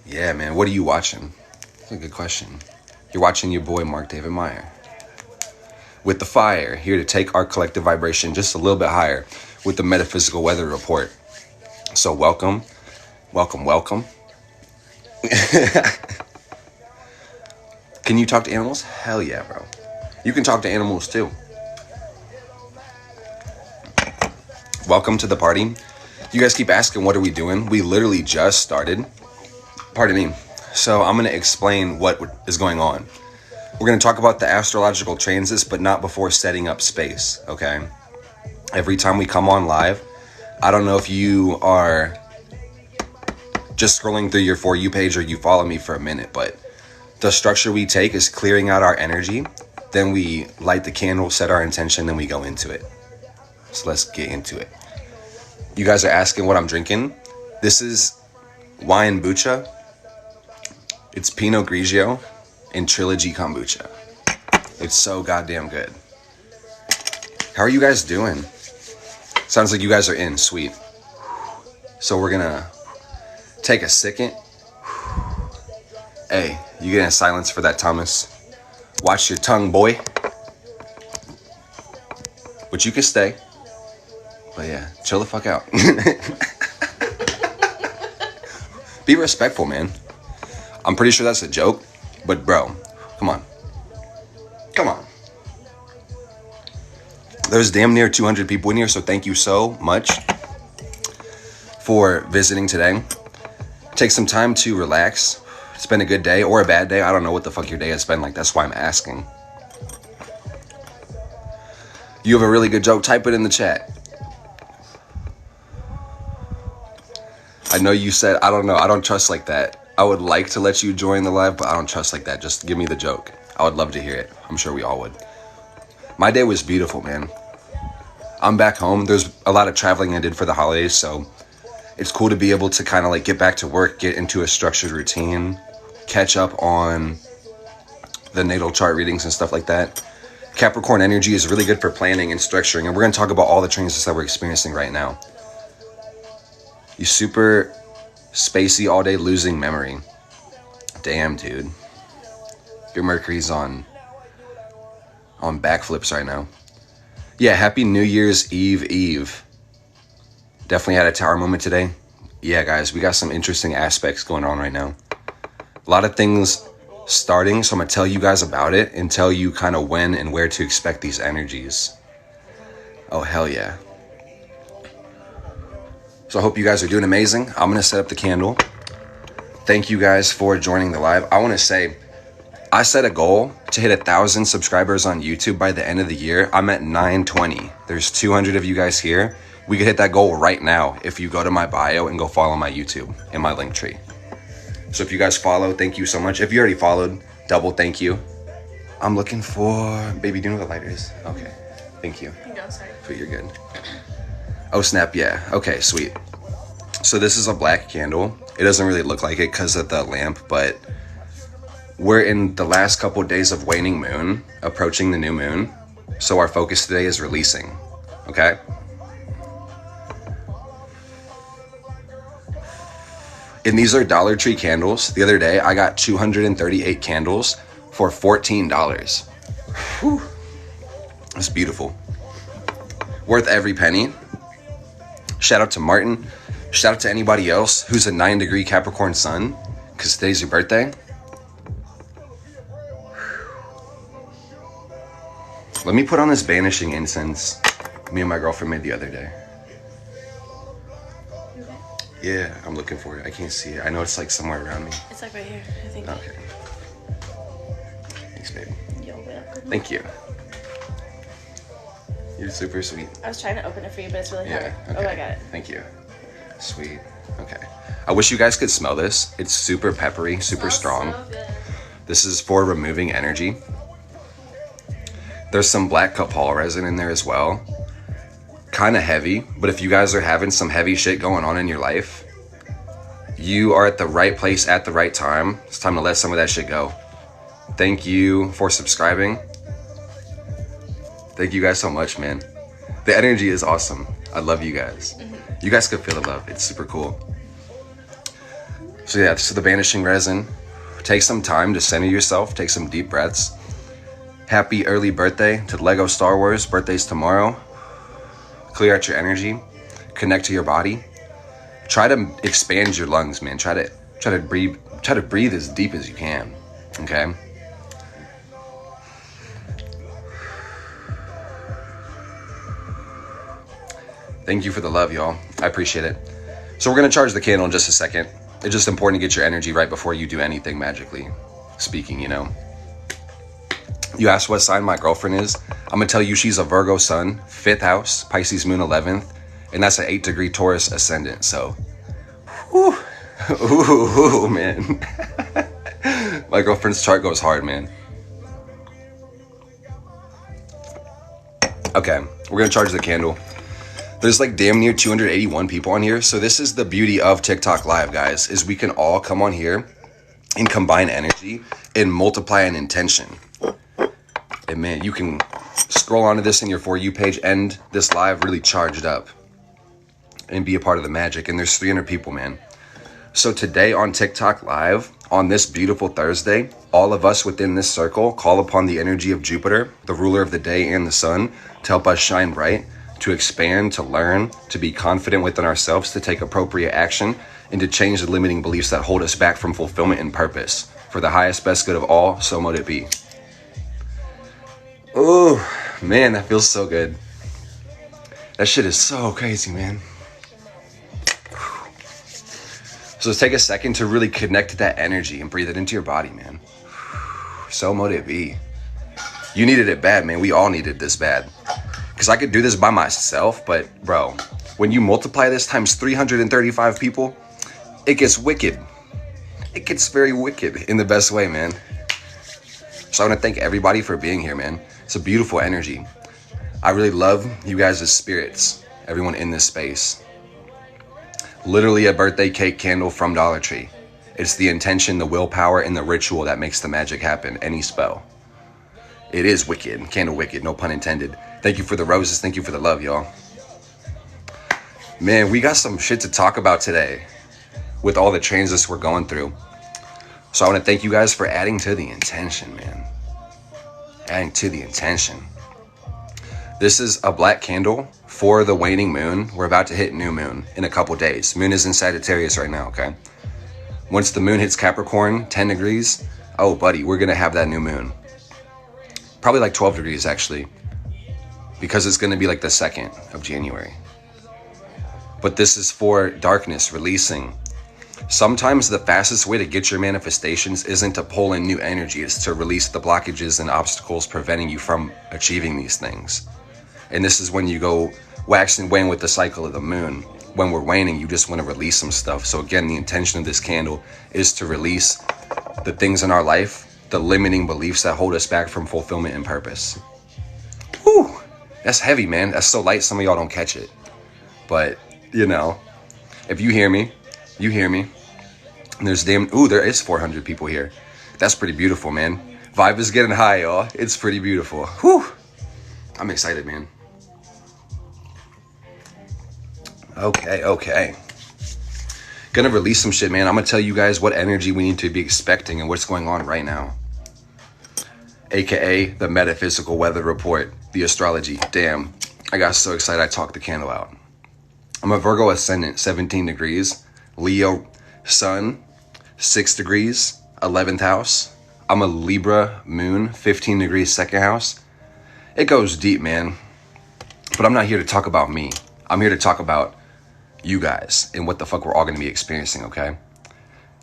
Yeah, man. What are you watching? That's a good question. You're watching your boy, Mark David Meyer. With the fire, here to take our collective vibration just a little bit higher with the Metaphysical Weather Report. So welcome. Welcome, welcome. Can you talk to animals? Hell yeah, bro. You can talk to animals too. Welcome to the party. You guys keep asking, what are we doing? We literally just started. Pardon me. So I'm going to explain what is going on. We're going to talk about the astrological transits, but not before setting up space, okay? Every time we come on live, I don't know if you are just scrolling through your For You page or you follow me for a minute, but the structure we take is clearing out our energy. Then we light the candle, set our intention, then we go into it. So let's get into it. You guys are asking what I'm drinking. This is wine bucha. It's Pinot Grigio and Trilogy Kombucha. It's so goddamn good. How are you guys doing? Sounds like you guys are in. Sweet. So we're gonna take a second. Hey, you getting silence for that, Thomas? Watch your tongue, boy. But you can stay. But yeah, chill the fuck out. Be respectful, man. I'm pretty sure that's a joke, but bro, come on. Come on. There's damn near 200 people in here, so thank you so much for visiting today. Take some time to relax. It's been a good day or a bad day. I don't know what the fuck your day has been like. That's why I'm asking. You have a really good joke? Type it in the chat. I know you said, I don't know. I don't trust like that. I would like to let you join the live, but I don't trust like that. Just give me the joke. I would love to hear it. I'm sure we all would. My day was beautiful, man. I'm back home. There's a lot of traveling I did for the holidays, so it's cool to be able to kind of like get back to work, get into a structured routine, catch up on the natal chart readings and stuff like that. Capricorn energy is really good for planning and structuring, and we're going to talk about all the transits that we're experiencing right now. You super spacey all day, losing memory. Damn, dude. Your Mercury's on backflips right now. Yeah, happy New Year's Eve. Definitely had a tower moment today. Yeah, guys, we got some interesting aspects going on right now. A lot of things starting, so I'm going to tell you guys about it and tell you kind of when and where to expect these energies. Oh, hell yeah. So I hope you guys are doing amazing. I'm going to set up the candle. Thank you guys for joining the live. I want to say, I set a goal to hit 1,000 subscribers on YouTube by the end of the year. I'm at 920. There's 200 of you guys here. We could hit that goal right now if you go to my bio and go follow my YouTube in my link tree. So if you guys follow, thank you so much. If you already followed, double thank you. I'm looking for... Baby, do you know what the lighter is? Okay. Thank you. No, sorry. But you're good. Oh, snap. Yeah. Okay, sweet. So this is a black candle. It doesn't really look like it because of the lamp, but we're in the last couple of days of waning moon, approaching the new moon. So our focus today is releasing. Okay? And these are Dollar Tree candles. The other day, I got 238 candles for $14. Whew. That's beautiful. Worth every penny. Shout out to Martin. Shout out to anybody else who's a 9-degree Capricorn sun, because today's your birthday. Let me put on this banishing incense me and my girlfriend made the other day. Yeah, I'm looking for it. I can't see it. I know it's like somewhere around me. It's like right here, I think. Okay. Thanks, babe. You're welcome. Thank you. You're super sweet. I was trying to open it for you, but it's really hard. Yeah. Okay. Oh, I got it. Thank you. Sweet. Okay. I wish you guys could smell this. It's super peppery, super strong. So good. This is for removing energy. There's some black copal resin in there as well. Kind of heavy, but if you guys are having some heavy shit going on in your life, you are at the right place at the right time. It's time to let some of that shit go. Thank you for subscribing. Thank you guys so much, man. The energy is awesome. I love you guys. You guys could feel the love. It's super cool. So yeah, this is the vanishing resin. Take some time to center yourself. Take some deep breaths. Happy early birthday to Lego Star Wars. Birthday's tomorrow. Clear out your energy. Connect to your body. Try to expand your lungs, man. Try to breathe as deep as you can. Okay? Thank you for the love, y'all. I appreciate it. So we're going to charge the candle in just a second. It's just important to get your energy right before you do anything magically speaking, you know. You asked what sign my girlfriend is. I'm going to tell you she's a Virgo sun, 5th house, Pisces moon 11th, and that's an 8-degree Taurus ascendant. So, ooh, man. My girlfriend's chart goes hard, man. Okay, we're going to charge the candle. There's like damn near 281 people on here. So this is the beauty of TikTok Live, guys, is we can all come on here and combine energy and multiply an intention. And man, you can scroll onto this in your For You page, end this live really charged up and be a part of the magic. And there's 300 people, man. So today on TikTok Live, on this beautiful Thursday, all of us within this circle call upon the energy of Jupiter, the ruler of the day and the sun, to help us shine bright, to expand, to learn, to be confident within ourselves, to take appropriate action, and to change the limiting beliefs that hold us back from fulfillment and purpose. For the highest, best good of all, so mote it be. Oh, man, that feels so good. That shit is so crazy, man. So let's take a second to really connect to that energy and breathe it into your body, man. So mote it be. You needed it bad, man. We all needed this bad. Because I could do this by myself, but bro, when you multiply this times 335 people, it gets wicked. It gets very wicked in the best way, man. So I want to thank everybody for being here, man. It's a beautiful energy. I really love you guys as spirits, everyone in this space. Literally a birthday cake candle from Dollar Tree. It's the intention, the willpower, and the ritual that makes the magic happen, any spell. It is wicked, candle wicked, no pun intended. Thank you for the roses. Thank you for the love, y'all. Man, we got some shit to talk about today with all the transits we're going through. So I want to thank you guys for adding to the intention, man. Adding to the intention. This is a black candle for the waning moon. We're about to hit new moon in a couple days. Moon is in Sagittarius right now, okay? Once the moon hits Capricorn, 10 degrees, oh, buddy, we're going to have that new moon. Probably like 12 degrees, actually. Because it's going to be like the 2nd of January. But this is for darkness, releasing. Sometimes the fastest way to get your manifestations isn't to pull in new energy. It's to release the blockages and obstacles preventing you from achieving these things. And this is when you go wax and wane with the cycle of the moon. When we're waning, you just want to release some stuff. So again, the intention of this candle is to release the things in our life, the limiting beliefs that hold us back from fulfillment and purpose. Whew. That's heavy, man. That's so light, some of y'all don't catch it. But, you know, if you hear me, you hear me. And there's there is 400 people here. That's pretty beautiful, man. Vibe is getting high, y'all. It's pretty beautiful. Whew. I'm excited, man. Okay. Gonna release some shit, man. I'm gonna tell you guys what energy we need to be expecting and what's going on right now. AKA the metaphysical weather report, the astrology. Damn, I got so excited I talked the candle out. I'm a Virgo ascendant, 17 degrees. Leo sun, 6 degrees, 11th house. I'm a Libra moon, 15 degrees, 2nd house. It goes deep, man. But I'm not here to talk about me. I'm here to talk about you guys and what the fuck we're all going to be experiencing, okay?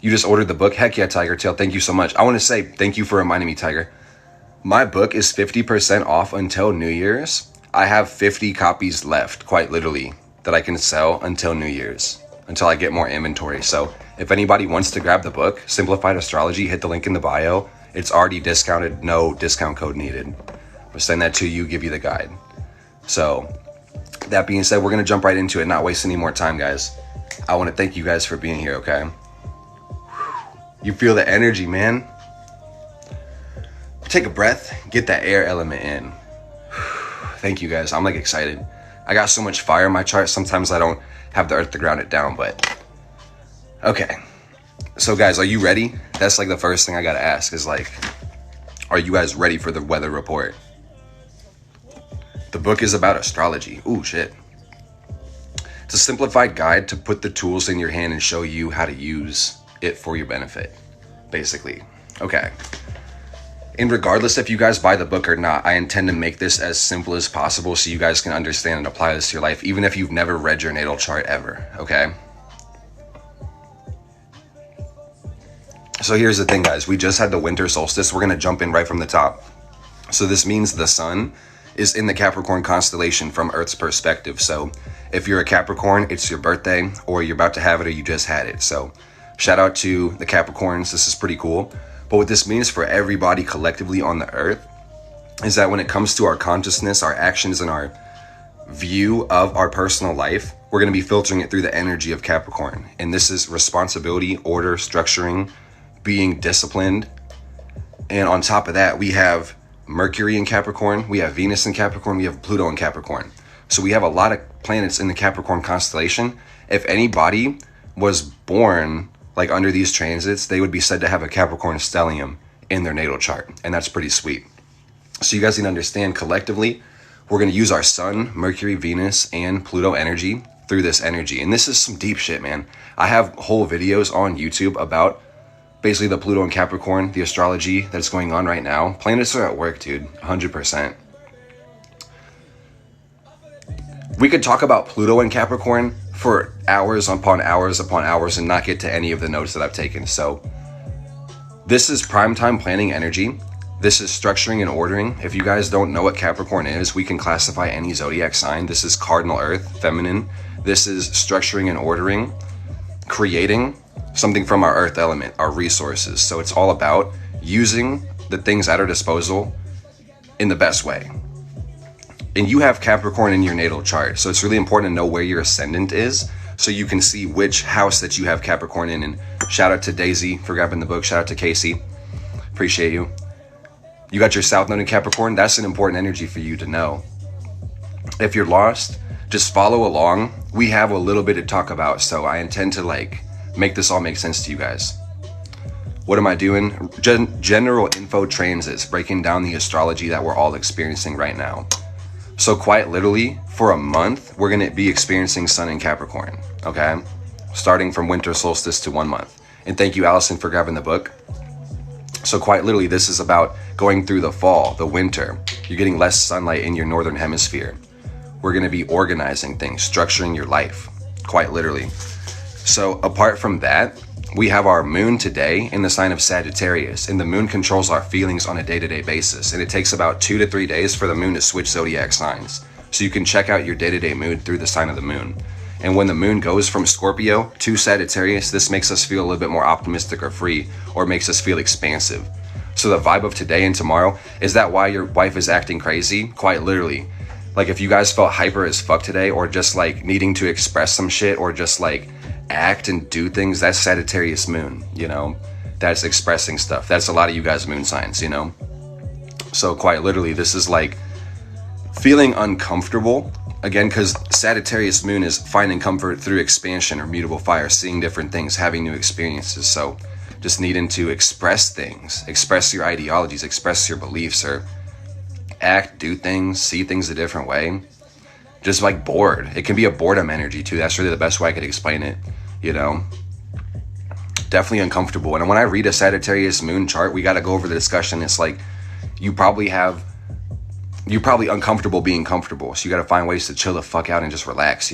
You just ordered the book? Heck yeah, Tiger Tail. Thank you so much. I want to say thank you for reminding me, Tiger. My book is 50% off until New Year's. I have 50 copies left, quite literally, that I can sell until New Year's, until I get more inventory. So if anybody wants to grab the book, Simplified Astrology, hit the link in the bio. It's already discounted, no discount code needed. We'll send that to you, give you the guide. So that being said, we're going to jump right into it, not waste any more time, guys. I want to thank you guys for being here, okay? You feel the energy, man. Take a breath, get that air element in. Thank you, guys. I'm like excited. I got so much fire in my chart. Sometimes I don't have the earth to ground it down, but okay. So guys, are you ready? That's like the first thing I gotta ask is like, are you guys ready for the weather report? The book is about astrology. Ooh, shit. It's a simplified guide to put the tools in your hand and show you how to use it for your benefit, basically. Okay. And regardless if you guys buy the book or not, I intend to make this as simple as possible so you guys can understand and apply this to your life, even if you've never read your natal chart ever, okay? So here's the thing, guys. We just had the winter solstice. We're going to jump in right from the top. So this means the sun is in the Capricorn constellation from Earth's perspective. So if you're a Capricorn, it's your birthday, or you're about to have it, or you just had it. So shout out to the Capricorns. This is pretty cool. But what this means for everybody collectively on the earth is that when it comes to our consciousness, our actions, and our view of our personal life, we're going to be filtering it through the energy of Capricorn. And this is responsibility, order, structuring, being disciplined. And on top of that, we have Mercury in Capricorn, we have Venus in Capricorn, we have Pluto in Capricorn. So we have a lot of planets in the Capricorn constellation. If anybody was born like under these transits, they would be said to have a Capricorn stellium in their natal chart, and that's pretty sweet. So you guys need to understand, collectively, we're going to use our Sun, Mercury, Venus, and Pluto energy through this energy. And this is some deep shit, man. I have whole videos on YouTube about basically the Pluto and Capricorn, the astrology that's going on right now. Planets are at work, dude, 100%. We could talk about Pluto and Capricorn for hours upon hours upon hours and not get to any of the notes that I've taken. So this is primetime planning energy. This is structuring and ordering. If you guys don't know what Capricorn is, we can classify any zodiac sign. This is cardinal earth, feminine. This is structuring and ordering, creating something from our earth element, our resources. So it's all about using the things at our disposal in the best way. And you have Capricorn in your natal chart, so it's really important to know where your ascendant is so you can see which house that you have Capricorn in. And shout out to Daisy for grabbing the book. Shout out to Casey. Appreciate you. You got your South Node in Capricorn. That's an important energy for you to know. If you're lost, just follow along. We have a little bit to talk about, so I intend to make this all make sense to you guys. What am I doing? General info transits, breaking down the astrology that we're all experiencing right now. So quite literally, for a month, we're going to be experiencing Sun in Capricorn, okay? Starting from winter solstice to 1 month. And thank you, Allison, for grabbing the book. So quite literally, this is about going through the fall, the winter. You're getting less sunlight in your northern hemisphere. We're going to be organizing things, structuring your life, quite literally. So apart from that, we have our moon today in the sign of Sagittarius, and the moon controls our feelings on a day-to-day basis. And it takes about 2 to 3 days for the moon to switch zodiac signs. So you can check out your day-to-day mood through the sign of the moon. And when the moon goes from Scorpio to Sagittarius, this makes us feel a little bit more optimistic or free, or makes us feel expansive. So the vibe of today and tomorrow, is that why your wife is acting crazy? Quite literally. Like if you guys felt hyper as fuck today, or just needing to express some shit, or just act and do things, that's Sagittarius moon, that's expressing stuff. That's a lot of you guys moon signs, so quite literally, this is feeling uncomfortable again, because Sagittarius moon is finding comfort through expansion or mutable fire, seeing different things, having new experiences. So just needing to express things, express your ideologies, express your beliefs, or act, do things, see things a different way. Just bored. It can be a boredom energy too. That's really the best way I could explain it, Definitely uncomfortable. And when I read a Sagittarius moon chart, we got to go over the discussion. It's you're probably uncomfortable being comfortable. So you got to find ways to chill the fuck out and just relax,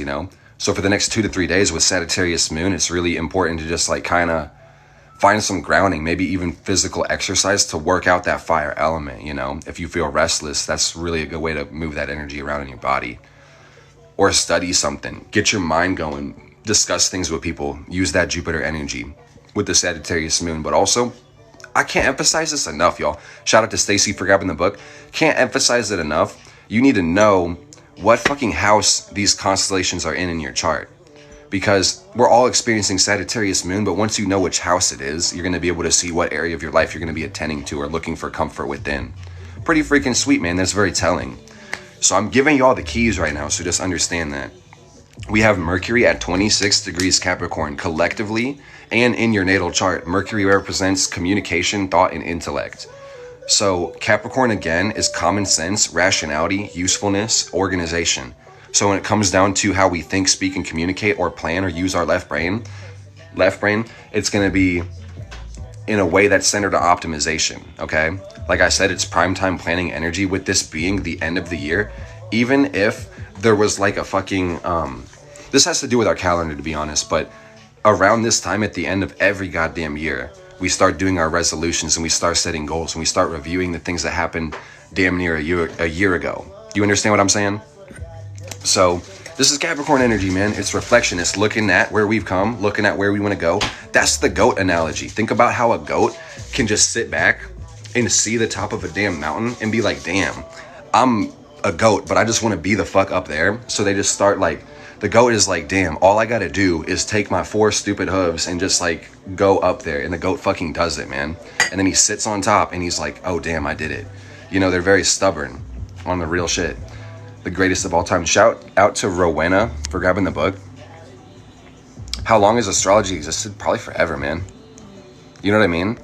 So for the next 2 to 3 days with Sagittarius moon, it's really important to just kind of find some grounding, maybe even physical exercise to work out that fire element, If you feel restless, that's really a good way to move that energy around in your body. Or study something, get your mind going, discuss things with people, use that Jupiter energy with the Sagittarius moon. But also, I can't emphasize this enough, y'all. Shout out to Stacy for grabbing the book. Can't emphasize it enough. You need to know what fucking house these constellations are in your chart. Because we're all experiencing Sagittarius moon, but once you know which house it is, you're going to be able to see what area of your life you're going to be attending to or looking for comfort within. Pretty freaking sweet, man. That's very telling. So I'm giving y'all the keys right now, so just understand that. We have Mercury at 26 degrees Capricorn collectively, and in your natal chart, Mercury represents communication, thought, and intellect. So Capricorn, again, is common sense, rationality, usefulness, organization. So when it comes down to how we think, speak, and communicate or plan or use our left brain, it's going to be in a way that's centered on optimization, okay? Like I said, it's primetime planning energy, with this being the end of the year. Even if there was like a fucking, this has to do with our calendar, to be honest, but around this time at the end of every goddamn year, we start doing our resolutions and we start setting goals and we start reviewing the things that happened damn near a year ago. You understand what I'm saying? So this is Capricorn energy, man. It's reflection. It's looking at where we've come, looking at where we want to go. That's the goat analogy. Think about how a goat can just sit back and see the top of a damn mountain and be like, damn, I'm a goat, but I just want to be the fuck up there. So they just start like, the goat is like, damn, all I got to do is take my 4 stupid hooves and just like go up there. And the goat fucking does it, man. And then he sits on top and he's like, oh, damn, I did it. You know, they're very stubborn on the real shit. The greatest of all time. Shout out to Rowena for grabbing the book. How long has astrology existed? Probably forever, man. You know what I mean?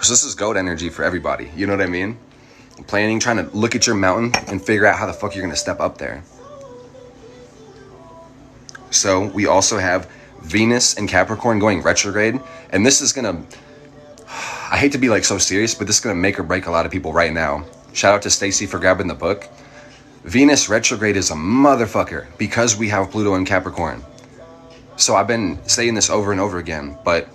So this is goat energy for everybody. You know what I mean? Planning, trying to look at your mountain and figure out how the fuck you're going to step up there. So we also have Venus and Capricorn going retrograde. And this is going to, I hate to be like so serious, but this is going to make or break a lot of people right now. Shout out to Stacy for grabbing the book. Venus retrograde is a motherfucker because we have Pluto in Capricorn. So I've been saying this over and over again, but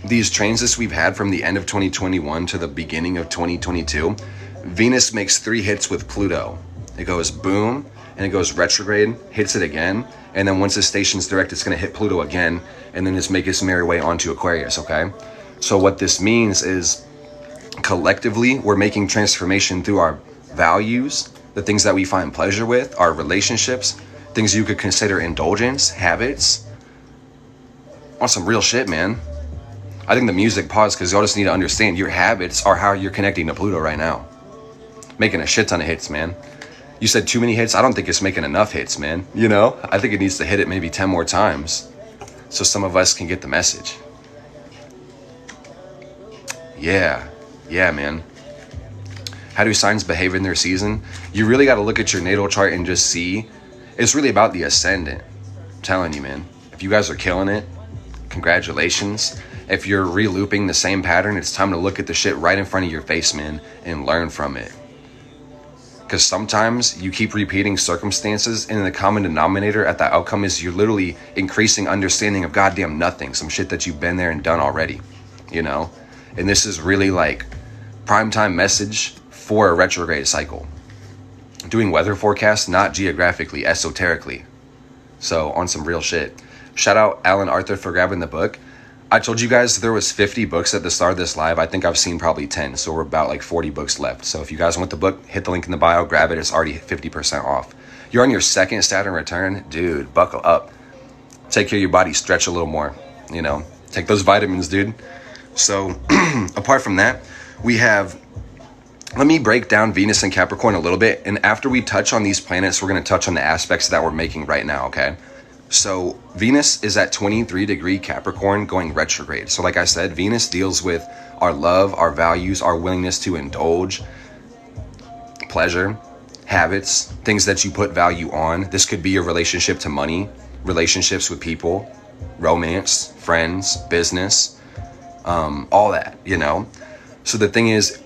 these transits we've had from the end of 2021 to the beginning of 2022, Venus makes 3 hits with Pluto. It goes boom, and it goes retrograde, hits it again, and then once the station's direct, it's going to hit Pluto again, and then just make its merry way onto Aquarius, okay? So what this means is, collectively, we're making transformation through our values, the things that we find pleasure with, our relationships, things you could consider indulgence, habits, on some real shit, man. I think the music paused because y'all just need to understand your habits are how you're connecting to Pluto right now. Making a shit ton of hits, man. You said too many hits? I don't think it's making enough hits, man. You know? I think it needs to hit it maybe 10 more times so some of us can get the message. Yeah, man. How do signs behave in their season? You really got to look at your natal chart and just see. It's really about the ascendant. I'm telling you, man. If you guys are killing it, congratulations. If you're re-looping the same pattern, it's time to look at the shit right in front of your face, man, and learn from it. Because sometimes you keep repeating circumstances, and the common denominator at the outcome is you're literally increasing understanding of goddamn nothing. Some shit that you've been there and done already, you know? And this is really like primetime message for a retrograde cycle. Doing weather forecasts, not geographically, esoterically. So on some real shit. Shout out Alan Arthur for grabbing the book. I told you guys there was 50 books at the start of this live. I think I've seen probably 10. So we're about like 40 books left. So if you guys want the book, hit the link in the bio, grab it. It's already 50% off. You're on your second Saturn return. Dude, buckle up. Take care of your body. Stretch a little more. You know, take those vitamins, dude. So apart from that, we have... Let me break down Venus and Capricorn a little bit. And after we touch on these planets, we're going to touch on the aspects that we're making right now, okay? So Venus is at 23 degree Capricorn going retrograde. So like I said, Venus deals with our love, our values, our willingness to indulge, pleasure, habits, things that you put value on. This could be your relationship to money, relationships with people, romance, friends, business, all that, you know? So the thing is,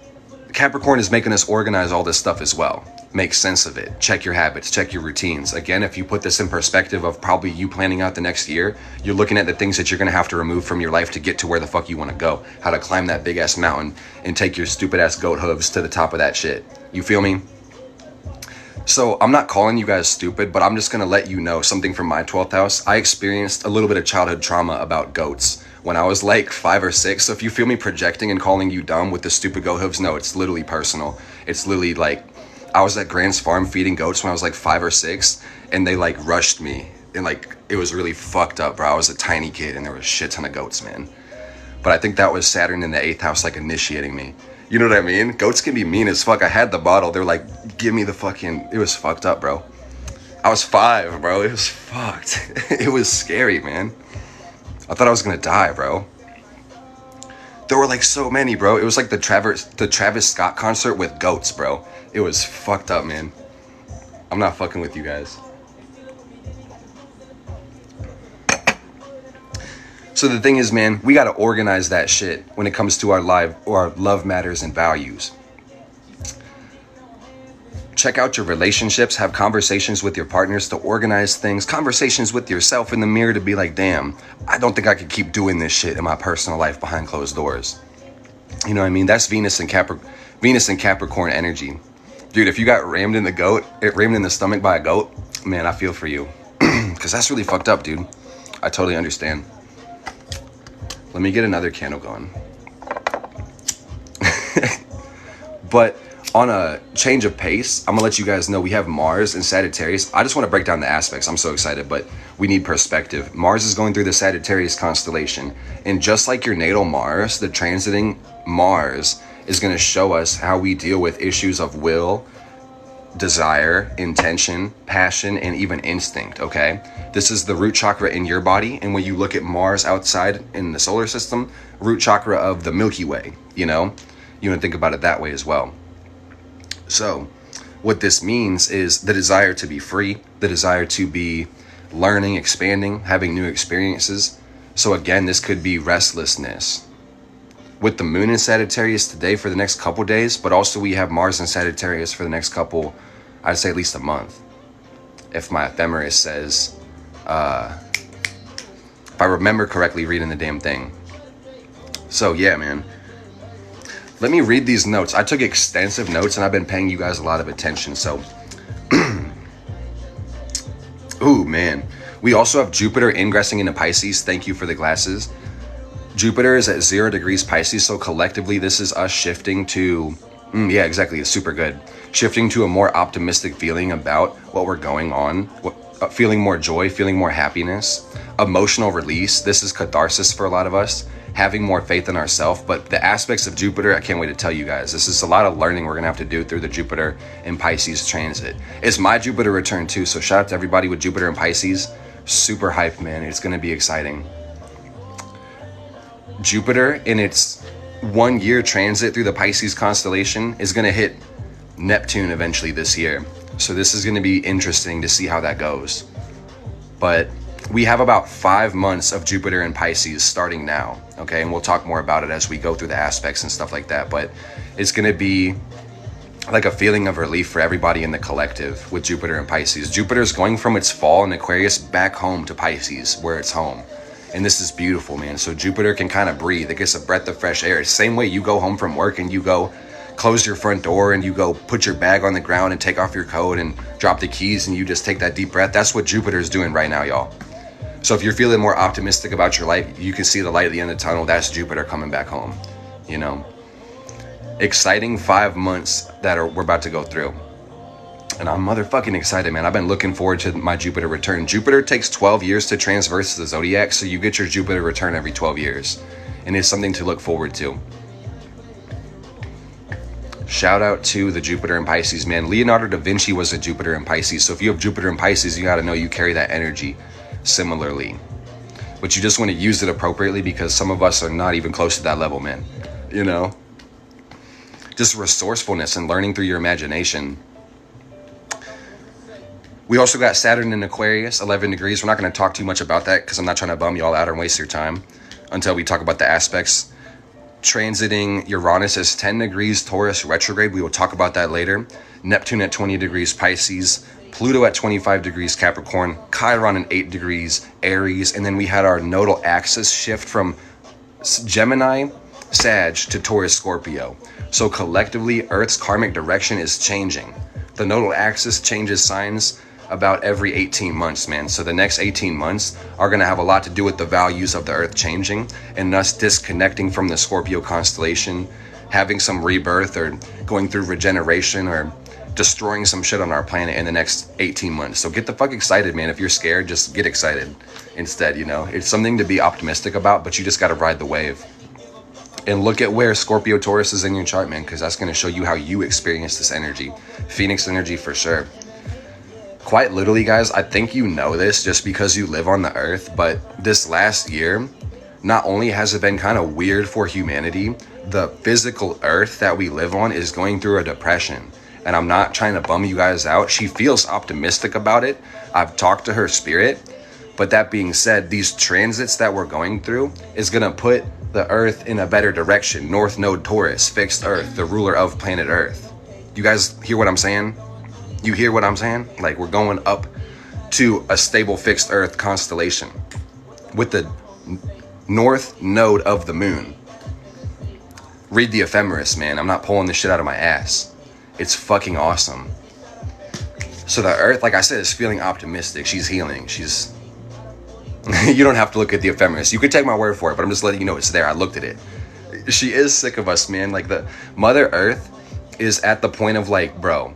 Capricorn is making us organize all this stuff as well. Make sense of it. Check your habits, check your routines. Again, if you put this in perspective of probably you planning out the next year, you're looking at the things that you're going to have to remove from your life to get to where the fuck you want to go. How to climb that big ass mountain and take your stupid ass goat hooves to the top of that shit. You feel me? So I'm not calling you guys stupid, but I'm just going to let you know something from my 12th house. I experienced a little bit of childhood trauma about goats when I was like 5 or 6. So if you feel me projecting and calling you dumb with the stupid goat hooves, no, it's literally personal. It's literally like, I was at Grant's farm feeding goats when I was like 5 or 6, and they like rushed me, and like it was really fucked up, bro. I was a tiny kid and there was a shit ton of goats, man. But I think that was Saturn in the 8th house like initiating me. You know what I mean? Goats can be mean as fuck. I had the bottle. They're like, give me the fucking... It was fucked up, bro. I was 5, bro. It was fucked. It was scary, man. I thought I was gonna die, bro. There were like so many, bro. It was like the Travis Scott concert with goats, bro. It was fucked up, man. I'm not fucking with you guys. So the thing is, man, we gotta organize that shit when it comes to our love matters and values. Check out your relationships, have conversations with your partners to organize things, conversations with yourself in the mirror to be like, damn, I don't think I could keep doing this shit in my personal life behind closed doors. You know what I mean? That's Venus and Capricorn energy. Dude, if you got rammed in the stomach by a goat, man, I feel for you. Because that's really fucked up, dude. I totally understand. Let me get another candle going. But on a change of pace, I'm gonna let you guys know we have Mars and Sagittarius. I just want to break down the aspects. I'm so excited, but we need perspective. Mars is going through the Sagittarius constellation, and just like your natal Mars, the transiting Mars is going to show us how we deal with issues of will, desire, intention, passion, and even instinct, okay? This is the root chakra in your body, and when you look at Mars outside in the solar system, root chakra of the Milky Way, you know? You want to think about it that way as well. So what this means is the desire to be free, the desire to be learning, expanding, having new experiences. So again, this could be restlessness. With the moon in Sagittarius today for the next couple days, but also we have Mars in Sagittarius for the next couple, I'd say at least a month. If my ephemeris says, if I remember correctly reading the damn thing. So yeah, man. Let me read these notes. I took extensive notes and I've been paying you guys a lot of attention. So, ooh, man. We also have Jupiter ingressing into Pisces. Thank you for the glasses. Jupiter is at 0 degrees Pisces. So collectively, this is us shifting to, yeah, exactly. It's super good. Shifting to a more optimistic feeling about what we're going on. Feeling more joy, feeling more happiness. Emotional release. This is catharsis for a lot of us. Having more faith in ourselves. But the aspects of Jupiter, I can't wait to tell you guys. This is a lot of learning we're going to have to do through the Jupiter and Pisces transit. It's my Jupiter return too. So shout out to everybody with Jupiter and Pisces. Super hyped, man. It's going to be exciting. Jupiter in its 1 year transit through the Pisces constellation is going to hit Neptune eventually this year. So this is going to be interesting to see how that goes. But we have about 5 months of Jupiter and Pisces starting now, okay? And we'll talk more about it as we go through the aspects and stuff like that. But it's going to be like a feeling of relief for everybody in the collective with Jupiter and Pisces. Jupiter is going from its fall in Aquarius back home to Pisces, where it's home. And this is beautiful, man. So Jupiter can kind of breathe. It gets a breath of fresh air. Same way you go home from work and you go close your front door and you go put your bag on the ground and take off your coat and drop the keys and you just take that deep breath. That's what Jupiter is doing right now, y'all. So if you're feeling more optimistic about your life, you can see the light at the end of the tunnel. That's Jupiter coming back home, you know. Exciting 5 months that we're about to go through. And I'm motherfucking excited, man. I've been looking forward to my Jupiter return. Jupiter takes 12 years to transverse the zodiac, so you get your Jupiter return every 12 years. And it's something to look forward to. Shout out to the Jupiter in Pisces, man. Leonardo da Vinci was a Jupiter in Pisces. So if you have Jupiter in Pisces, you got to know you carry that energy similarly. But you just want to use it appropriately because some of us are not even close to that level, man. You know? Just resourcefulness and learning through your imagination. We also got Saturn in Aquarius, 11 degrees. We're not going to talk too much about that because I'm not trying to bum y'all out and waste your time until we talk about the aspects. Transiting Uranus is 10 degrees Taurus retrograde. We will talk about that later. Neptune at 20 degrees Pisces. Pluto at 25 degrees Capricorn. Chiron at 8 degrees Aries. And then we had our nodal axis shift from Gemini, Sag to Taurus, Scorpio. So collectively, Earth's karmic direction is changing. The nodal axis changes signs about every 18 months, man. So the next 18 months are going to have a lot to do with the values of the Earth changing and us disconnecting from the Scorpio constellation, having some rebirth or going through regeneration or destroying some shit on our planet in the next 18 months. So get the fuck excited, man. If you're scared, just get excited instead, you know. It's something to be optimistic about, but you just got to ride the wave. And look at where Scorpio Taurus is in your chart, man, because that's going to show you how you experience this energy. Phoenix energy for sure. quite literally, guys, I think you know this just because you live on the earth, but this last year, not only has it been kind of weird for humanity, the physical earth that we live on is going through a depression. And I'm not trying to bum you guys out. She feels optimistic about it. I've talked to her spirit. But that being said, these transits that we're going through is going to put the earth in a better direction. North Node Taurus, fixed earth, the ruler of planet earth. You guys hear what I'm saying? You hear what I'm saying? Like, we're going up to a stable fixed earth constellation with the north node of the moon. Read the ephemeris, man. I'm not pulling this shit out of my ass. It's fucking awesome. So the earth, like I said, is feeling optimistic. She's healing. She's... You don't have to look at the ephemeris. You could take my word for it, but I'm just letting you know it's there. I looked at it. She is sick of us, man. Like, the Mother Earth is at the point of like, bro,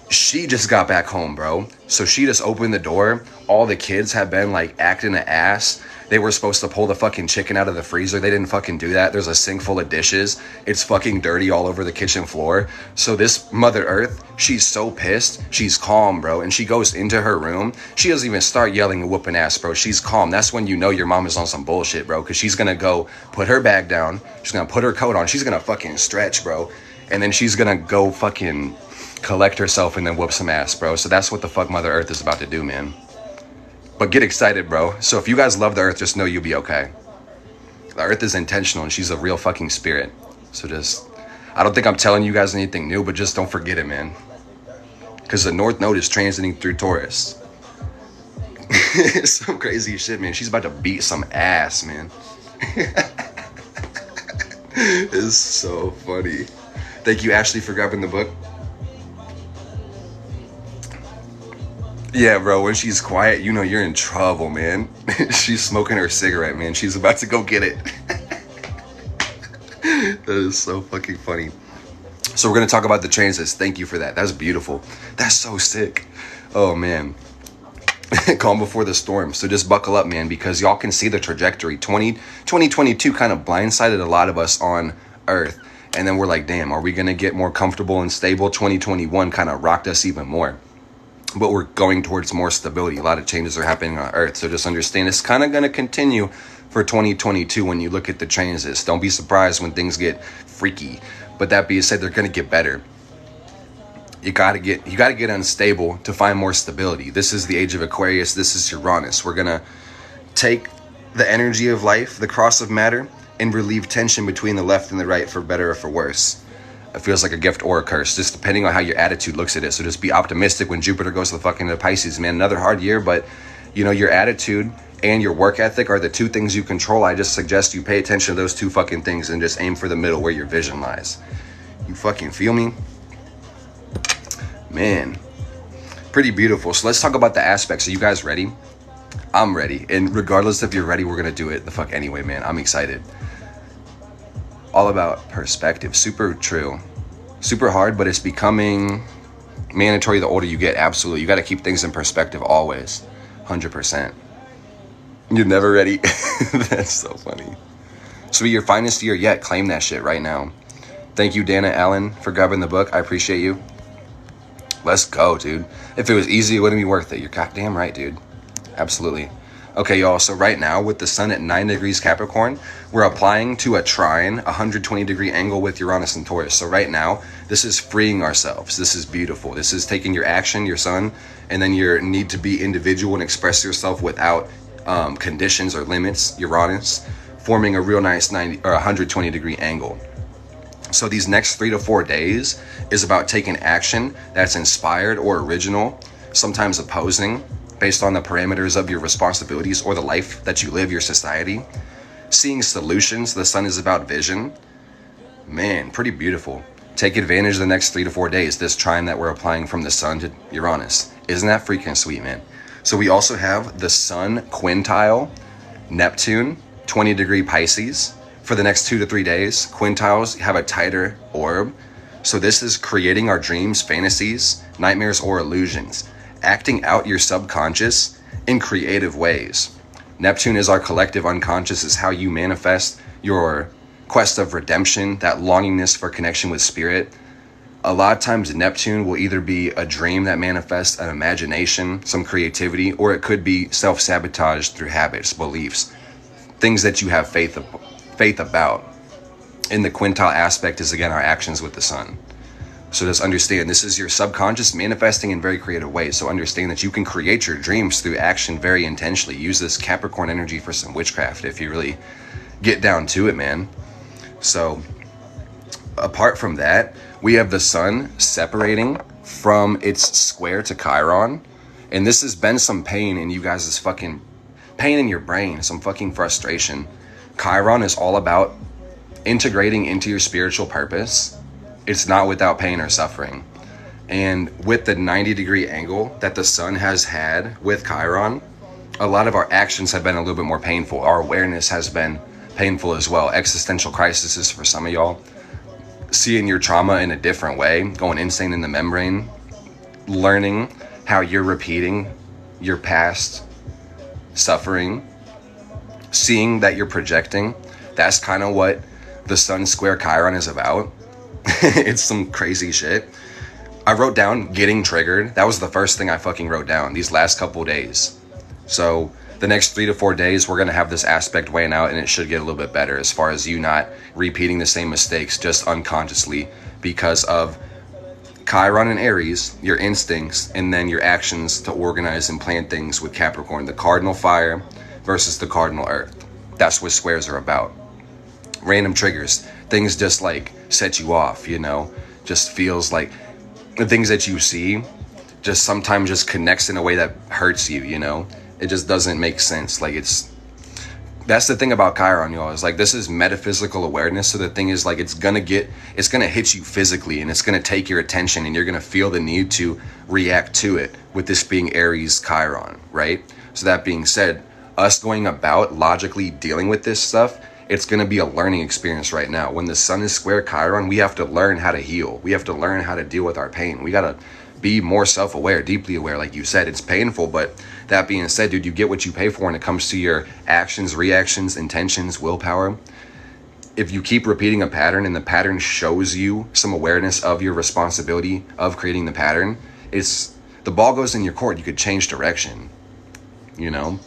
she just got back home, bro. So she just opened the door. All the kids have been like acting an ass. They were supposed to pull the fucking chicken out of the freezer. They didn't fucking do that. There's a sink full of dishes. It's fucking dirty all over the kitchen floor. So this Mother Earth, she's so pissed. She's calm, bro. And she goes into her room. She doesn't even start yelling and whooping ass, bro. She's calm. That's when you know your mom is on some bullshit, bro. Because she's going to go put her bag down. She's going to put her coat on. She's going to fucking stretch, bro. And then she's going to go fucking collect herself and then whoop some ass, bro. So that's what the fuck Mother Earth is about to do, man. But get excited, bro. So if you guys love the earth, just know you'll be okay. The earth is intentional and she's a real fucking spirit. So just, I don't think I'm telling you guys anything new, but just don't forget it, man. Because the North Node is transiting through Taurus. Some crazy shit, man. She's about to beat some ass, man. It's so funny. Thank you, Ashley, for grabbing the book. Yeah, bro, when she's quiet, you know you're in trouble, man. She's smoking her cigarette, man. She's about to go get it. That is so fucking funny. So we're going to talk about the transits. Thank you for that. That's beautiful. That's so sick. Oh, man. Calm before the storm. So just buckle up, man, because y'all can see the trajectory. 2022 kind of blindsided a lot of us on Earth. And then we're like, damn, are we going to get more comfortable and stable? 2021 kind of rocked us even more. But we're going towards more stability. A lot of changes are happening on Earth. So just understand it's kind of going to continue for 2022 when you look at the transits. Don't be surprised when things get freaky. But that being said, they're going to get better. You gotta get unstable to find more stability. This is the age of Aquarius. This is Uranus. We're going to take the energy of life, the cross of matter, and relieve tension between the left and the right for better or for worse. It feels like a gift or a curse, just depending on how your attitude looks at it. So just be optimistic when Jupiter goes to the fucking Pisces, man. Another hard year, but you know, your attitude and your work ethic are the two things you control. I just suggest you pay attention to those two fucking things and just aim for the middle where your vision lies. You fucking feel me? Man, pretty beautiful. So let's talk about the aspects. Are you guys ready? I'm ready. And regardless if you're ready, we're going to do it the fuck anyway, man. I'm excited. All about perspective. Super true. Super hard, but it's becoming mandatory the older you get. Absolutely. You got to keep things in perspective always. 100%. You're never ready. That's so funny. So be your finest year yet. Claim that shit right now. Thank you, Dana Allen, for grabbing the book. I appreciate you. Let's go, dude. If it was easy, it wouldn't be worth it. You're goddamn right, dude. Absolutely. Okay, y'all, so right now with the sun at 9 degrees Capricorn, we're applying to a trine, 120 degree angle with Uranus and Taurus. So right now, this is freeing ourselves. This is beautiful. This is taking your action, your sun, and then your need to be individual and express yourself without conditions or limits, Uranus, forming a real nice 90 or 120 degree angle. So these next 3 to 4 days is about taking action that's inspired or original, sometimes opposing, based on the parameters of your responsibilities or the life that you live, your society. Seeing solutions. The sun is about vision. Man, pretty beautiful. Take advantage of the next 3 to 4 days, this trine that we're applying from the sun to Uranus. Isn't that freaking sweet, man? So we also have the sun quintile, Neptune, 20 degree Pisces. For the next 2 to 3 days, quintiles have a tighter orb. So this is creating our dreams, fantasies, nightmares, or illusions. Acting out your subconscious in creative ways. Neptune is our collective unconscious, is how you manifest your quest of redemption, that longingness for connection with spirit. A lot of times Neptune will either be a dream that manifests an imagination, some creativity, or it could be self-sabotage through habits, beliefs, things that you have faith about. And the quintile aspect is, again, our actions with the sun. So just understand, this is your subconscious manifesting in very creative ways. So understand that you can create your dreams through action very intentionally. Use this Capricorn energy for some witchcraft if you really get down to it, man. So apart from that, we have the sun separating from its square to Chiron. And this has been some pain in you guys' fucking pain in your brain, some fucking frustration. Chiron is all about integrating into your spiritual purpose. It's not without pain or suffering. And with the 90-degree angle that the sun has had with Chiron, a lot of our actions have been a little bit more painful. Our awareness has been painful as well. Existential crises for some of y'all. Seeing your trauma in a different way, going insane in the membrane, learning how you're repeating your past suffering, seeing that you're projecting. That's kind of what the sun square Chiron is about. It's some crazy shit. I wrote down getting triggered. That was the first thing I fucking wrote down these last couple days. So the next 3 to 4 days, we're going to have this aspect weighing out, and it should get a little bit better as far as you not repeating the same mistakes just unconsciously because of Chiron and Aries, your instincts, and then your actions to organize and plan things with Capricorn, the cardinal fire versus the cardinal earth. That's what squares are about. Random triggers, things just like set you off, you know, just feels like the things that you see just sometimes just connects in a way that hurts you, you know. It just doesn't make sense. Like that's the thing about Chiron, y'all, is like this is metaphysical awareness. So the thing is like it's gonna hit you physically, and it's gonna take your attention, and you're gonna feel the need to react to it, with this being Aries Chiron, right? So that being said, us going about logically dealing with this stuff, it's going to be a learning experience right now. When the sun is square Chiron, we have to learn how to heal. We have to learn how to deal with our pain. We got to be more self-aware, deeply aware. Like you said, it's painful, but that being said, dude, you get what you pay for when it comes to your actions, reactions, intentions, willpower. If you keep repeating a pattern and the pattern shows you some awareness of your responsibility of creating the pattern, the ball goes in your court. You could change direction, you know?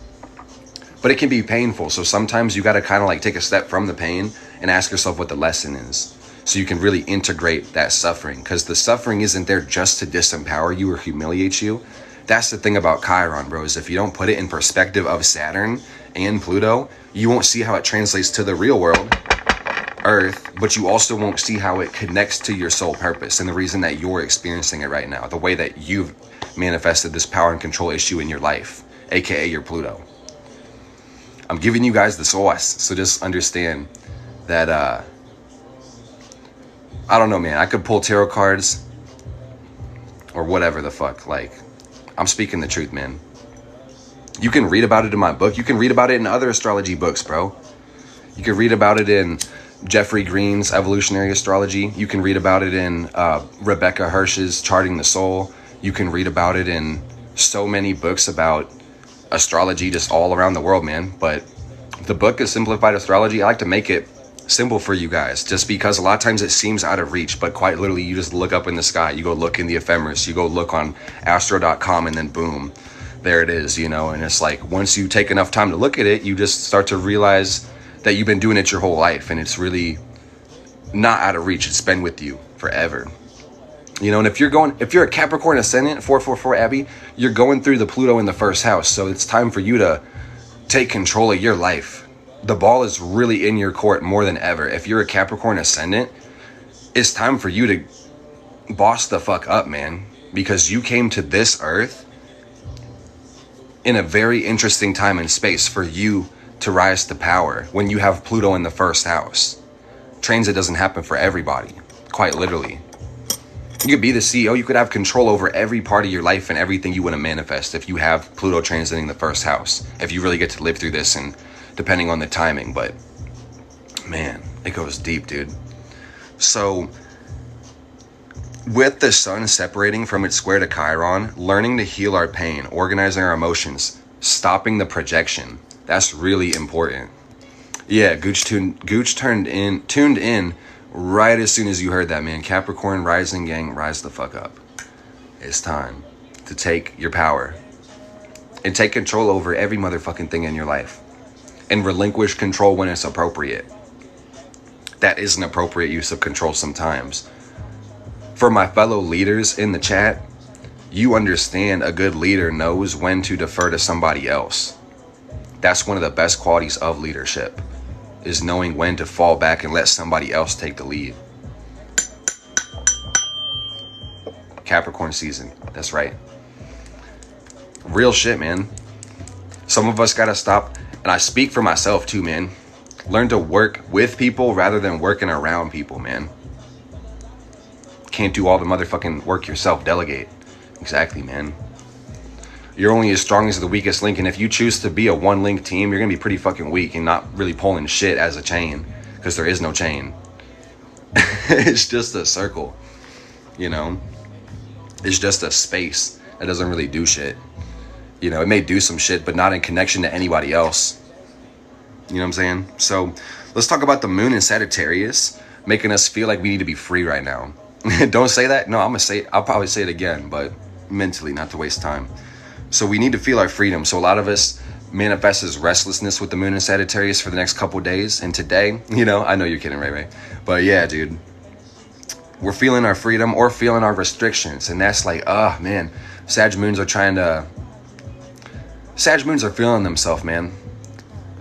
But it can be painful. So sometimes you got to kind of like take a step from the pain and ask yourself what the lesson is, so you can really integrate that suffering. Because the suffering isn't there just to disempower you or humiliate you. That's the thing about Chiron, bros. If you don't put it in perspective of Saturn and Pluto, you won't see how it translates to the real world, Earth, but you also won't see how it connects to your soul purpose and the reason that you're experiencing it right now, the way that you've manifested this power and control issue in your life, aka your Pluto. I'm giving you guys the sauce, so just understand that, I don't know, man, I could pull tarot cards or whatever the fuck, like, I'm speaking the truth, man. You can read about it in my book. You can read about it in other astrology books, bro. You can read about it in Jeffrey Green's Evolutionary Astrology. You can read about it in Rebecca Hirsch's Charting the Soul. You can read about it in so many books about astrology just all around the world, man. But the book is Simplified Astrology. I like to make it simple for you guys, just because a lot of times it seems out of reach, but quite literally you just look up in the sky, you go look in the ephemeris, you go look on astro.com, and then boom, there it is, you know. And it's like once you take enough time to look at it, you just start to realize that you've been doing it your whole life, and it's really not out of reach. It's been with you forever, you know. And if you're a Capricorn ascendant, 444 Abby, you're going through the Pluto in the first house, so it's time for you to take control of your life. The ball is really in your court more than ever. If you're a Capricorn ascendant, it's time for you to boss the fuck up, man, because you came to this earth in a very interesting time and space for you to rise to power when you have Pluto in the first house. Transit doesn't happen for everybody, quite literally. You could be the CEO, you could have control over every part of your life and everything you want to manifest if you have Pluto transiting the first house, if you really get to live through this, and depending on the timing. But man, it goes deep, dude. So with the sun separating from its square to Chiron, learning to heal our pain, organizing our emotions, stopping the projection, that's really important. Yeah, Gooch tuned in Right as soon as you heard that, man, Capricorn rising gang, rise the fuck up. It's time to take your power and take control over every motherfucking thing in your life and relinquish control when it's appropriate. That is an appropriate use of control sometimes. For my fellow leaders in the chat, you understand a good leader knows when to defer to somebody else. That's one of the best qualities of leadership, is knowing when to fall back and let somebody else take the lead. Capricorn season, that's right. Real shit, man. Some of us gotta stop, and I speak for myself too, man. Learn to work with people rather than working around people, man. Can't do all the motherfucking work yourself, delegate. Exactly, man. You're only as strong as the weakest link, and if you choose to be a one-link team, you're gonna be pretty fucking weak and not really pulling shit as a chain, because there is no chain. It's just a circle, you know? It's just a space that doesn't really do shit. You know, it may do some shit, but not in connection to anybody else. You know what I'm saying? So let's talk about the moon in Sagittarius, making us feel like we need to be free right now. Don't say that. No, I'll probably say it again, but mentally, not to waste time. So we need to feel our freedom. So a lot of us manifest as restlessness with the moon in Sagittarius for the next couple of days. And today, you know, I know you're kidding, Ray. But yeah, dude, we're feeling our freedom or feeling our restrictions. And that's like, oh man, Sag moons are feeling themselves, man.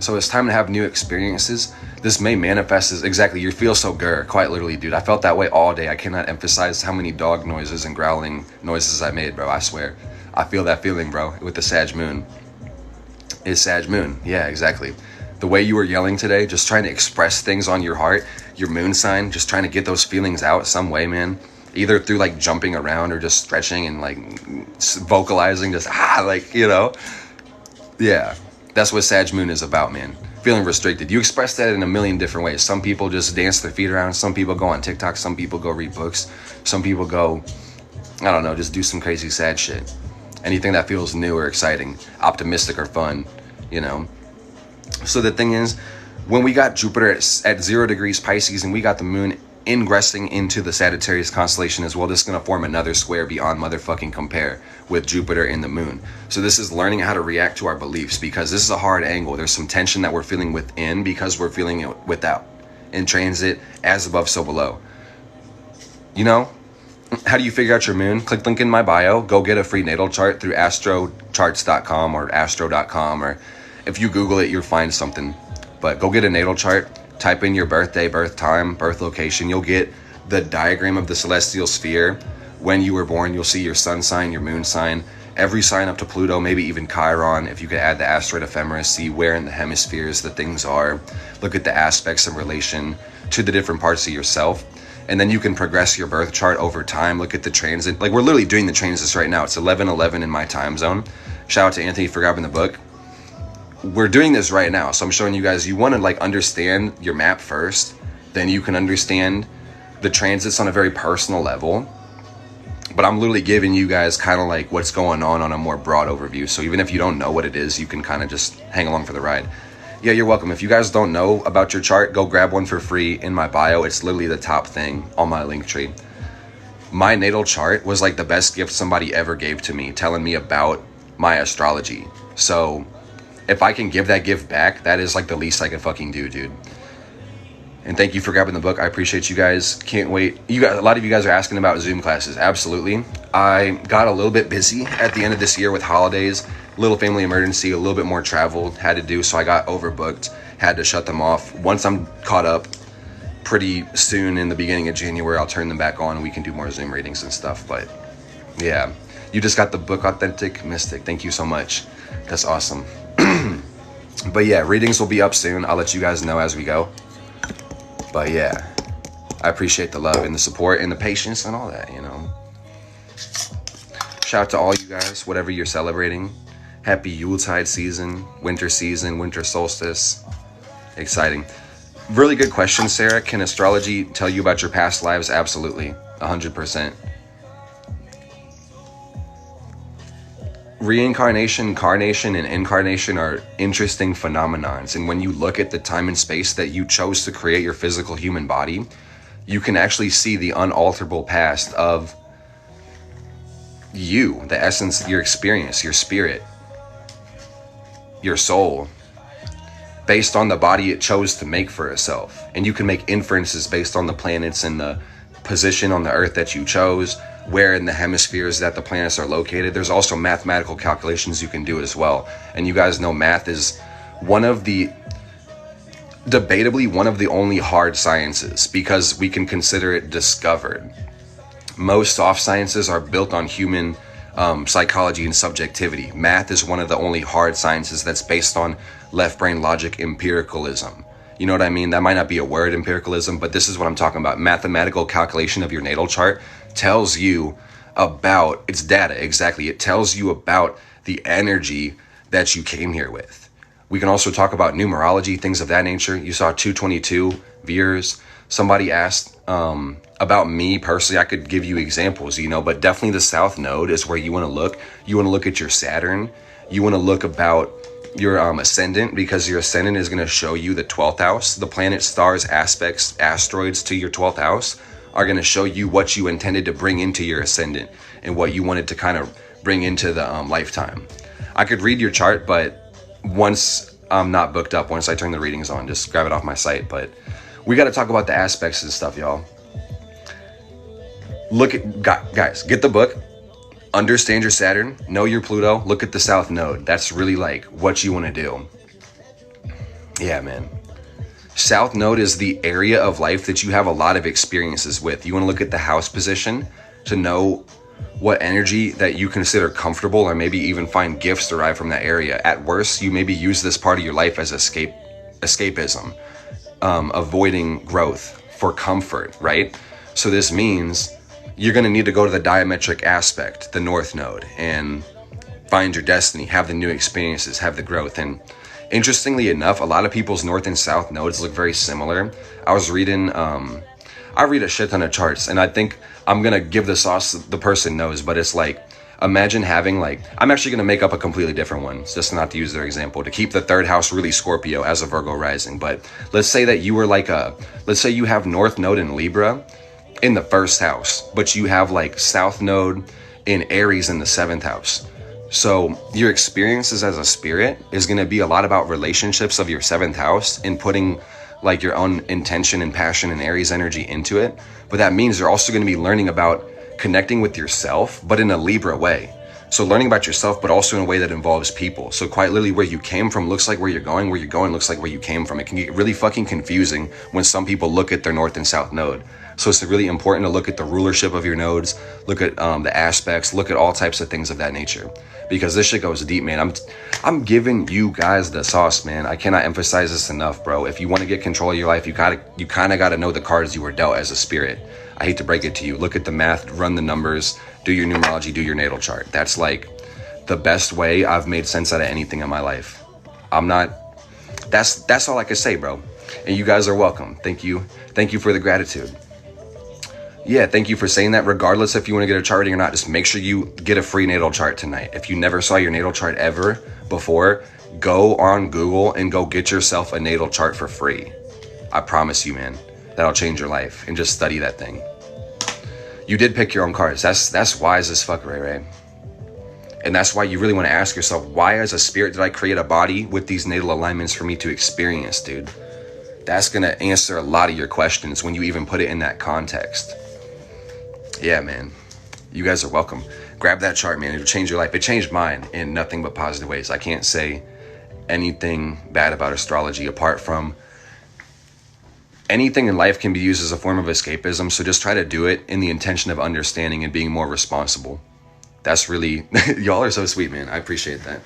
So it's time to have new experiences. This may manifest as exactly, you feel so grr, quite literally, dude. I felt that way all day. I cannot emphasize how many dog noises and growling noises I made, bro. I swear. I feel that feeling, bro, with the Sag moon. It's Sag moon. Yeah, exactly. The way you were yelling today, just trying to express things on your heart, your moon sign, just trying to get those feelings out some way, man. Either through like jumping around or just stretching and like vocalizing, just like, you know. Yeah, that's what Sag moon is about, man. Feeling restricted. You express that in a million different ways. Some people just dance their feet around. Some people go on TikTok. Some people go read books. Some people go, I don't know, just do some crazy sad shit. Anything that feels new or exciting, optimistic or fun, you know. So the thing is, when we got Jupiter at 0 degrees Pisces and we got the moon ingressing into the Sagittarius constellation as well, this is going to form another square beyond motherfucking compare with Jupiter and the moon. So this is learning how to react to our beliefs, because this is a hard angle. There's some tension that we're feeling within because we're feeling it without. In transit, as above, so below. You know? How do you figure out your moon? Click link in my bio. Go get a free natal chart through astrocharts.com or astro.com, or if you Google it, you'll find something. But go get a natal chart. Type in your birthday, birth time, birth location. You'll get the diagram of the celestial sphere. When you were born, you'll see your sun sign, your moon sign, every sign up to Pluto, maybe even Chiron. If you could add the asteroid ephemeris, see where in the hemispheres the things are. Look at the aspects in relation to the different parts of yourself. And then you can progress your birth chart over time. Look at the transit. Like, we're literally doing the transits right now. It's 11:11 in my time zone. Shout out to Anthony for grabbing the book. We're doing this right now. So I'm showing you guys, you want to like understand your map first. Then you can understand the transits on a very personal level. But I'm literally giving you guys kind of like what's going on a more broad overview. So even if you don't know what it is, you can kind of just hang along for the ride. Yeah, you're welcome. If you guys don't know about your chart, go grab one for free in my bio. It's literally the top thing on my link tree. My natal chart was like the best gift somebody ever gave to me, telling me about my astrology. So if I can give that gift back, that is like the least I can fucking do, dude. And thank you for grabbing the book. I appreciate you guys. Can't wait. You guys, a lot of you guys are asking about Zoom classes. Absolutely. I got a little bit busy at the end of this year with holidays, little family emergency, a little bit more travel had to do, so I got overbooked, had to shut them off. Once I'm caught up pretty soon in the beginning of January, I'll turn them back on and we can do more Zoom readings and stuff. But yeah, you just got the book, Authentic Mystic. Thank you so much. That's awesome. But yeah, readings will be up soon. I'll let you guys know as we go. But yeah, I appreciate the love and the support and the patience and all that, you know. Shout out to all you guys, whatever you're celebrating. Happy Yuletide season, winter solstice. Exciting. Really good question, Sarah. Can astrology tell you about your past lives? Absolutely. 100%. Reincarnation, carnation, and incarnation are interesting phenomenons. And when you look at the time and space that you chose to create your physical human body, you can actually see the unalterable past of you, the essence, your experience, your spirit, your soul, based on the body it chose to make for itself. And you can make inferences based on the planets and the position on the earth that you chose, where in the hemispheres that the planets are located. There's also mathematical calculations you can do as well. And you guys know math is debatably one of the only hard sciences, because we can consider it discovered. Most soft sciences are built on human psychology and subjectivity. Math is one of the only hard sciences that's based on left brain logic, empiricalism. You know what I mean? That might not be a word, empiricalism, but this is what I'm talking about. Mathematical calculation of your natal chart tells you about, it's data, exactly. It tells you about the energy that you came here with. We can also talk about numerology, things of that nature. You saw 222 viewers. Somebody asked about me personally. I could give you examples, but definitely the South Node is where you want to look. You want to look at your Saturn. You want to look about your ascendant, because your ascendant is going to show you the 12th house. The planets, stars, aspects, asteroids to your 12th house are going to show you what you intended to bring into your ascendant and what you wanted to kind of bring into the lifetime. I could read your chart, but once I'm not booked up, once I turn the readings on, just grab it off my site. But we got to talk about the aspects and stuff, y'all. Guys, get the book. Understand your Saturn, know your Pluto, look at the South Node. That's really like what you want to do. Yeah, man. South Node is the area of life that you have a lot of experiences with. You want to look at the house position to know what energy that you consider comfortable, or maybe even find gifts derived from that area. At worst, you maybe use this part of your life as escapism, avoiding growth for comfort, right? So this means you're going to need to go to the diametric aspect, the North Node, and find your destiny, have the new experiences, have the growth. And interestingly enough, a lot of people's North and South nodes look very similar. I was reading, I read a shit ton of charts, and I think I'm going to give the sauce the person knows, but it's like, imagine having I'm actually going to make up a completely different one, just not to use their example, to keep the third house really Scorpio as a Virgo rising. But let's say that you were let's say you have North Node in Libra in the first house, but you have South Node in Aries in the 7th house. So your experiences as a spirit is going to be a lot about relationships of your 7th house and putting your own intention and passion and Aries energy into it. But that means you're also going to be learning about connecting with yourself, but in a Libra way. So learning about yourself, but also in a way that involves people. So quite literally, where you came from looks like where you're going looks like where you came from. It can get really fucking confusing when some people look at their North and South Node. So it's really important to look at the rulership of your nodes, look at the aspects, look at all types of things of that nature, because this shit goes deep, man. I'm giving you guys the sauce, man. I cannot emphasize this enough, bro. If you want to get control of your life, you kind of got to know the cards you were dealt as a spirit. I hate to break it to you. Look at the math, run the numbers, do your numerology, do your natal chart. That's the best way I've made sense out of anything in my life. That's all I can say, bro. And you guys are welcome. Thank you for the gratitude. Yeah, thank you for saying that. Regardless if you want to get a charting or not, just make sure you get a free natal chart tonight. If you never saw your natal chart ever before, go on Google and go get yourself a natal chart for free. I promise you, man, that'll change your life. And just study that thing. You did pick your own cards. That's wise as fuck, Ray Ray. And that's why you really want to ask yourself, why as a spirit did I create a body with these natal alignments for me to experience, dude? That's going to answer a lot of your questions when you even put it in that context. Yeah, man. You guys are welcome. Grab that chart, man. It'll change your life. It changed mine in nothing but positive ways. I can't say anything bad about astrology apart from anything in life can be used as a form of escapism. So just try to do it in the intention of understanding and being more responsible. That's really, y'all are so sweet, man. I appreciate that.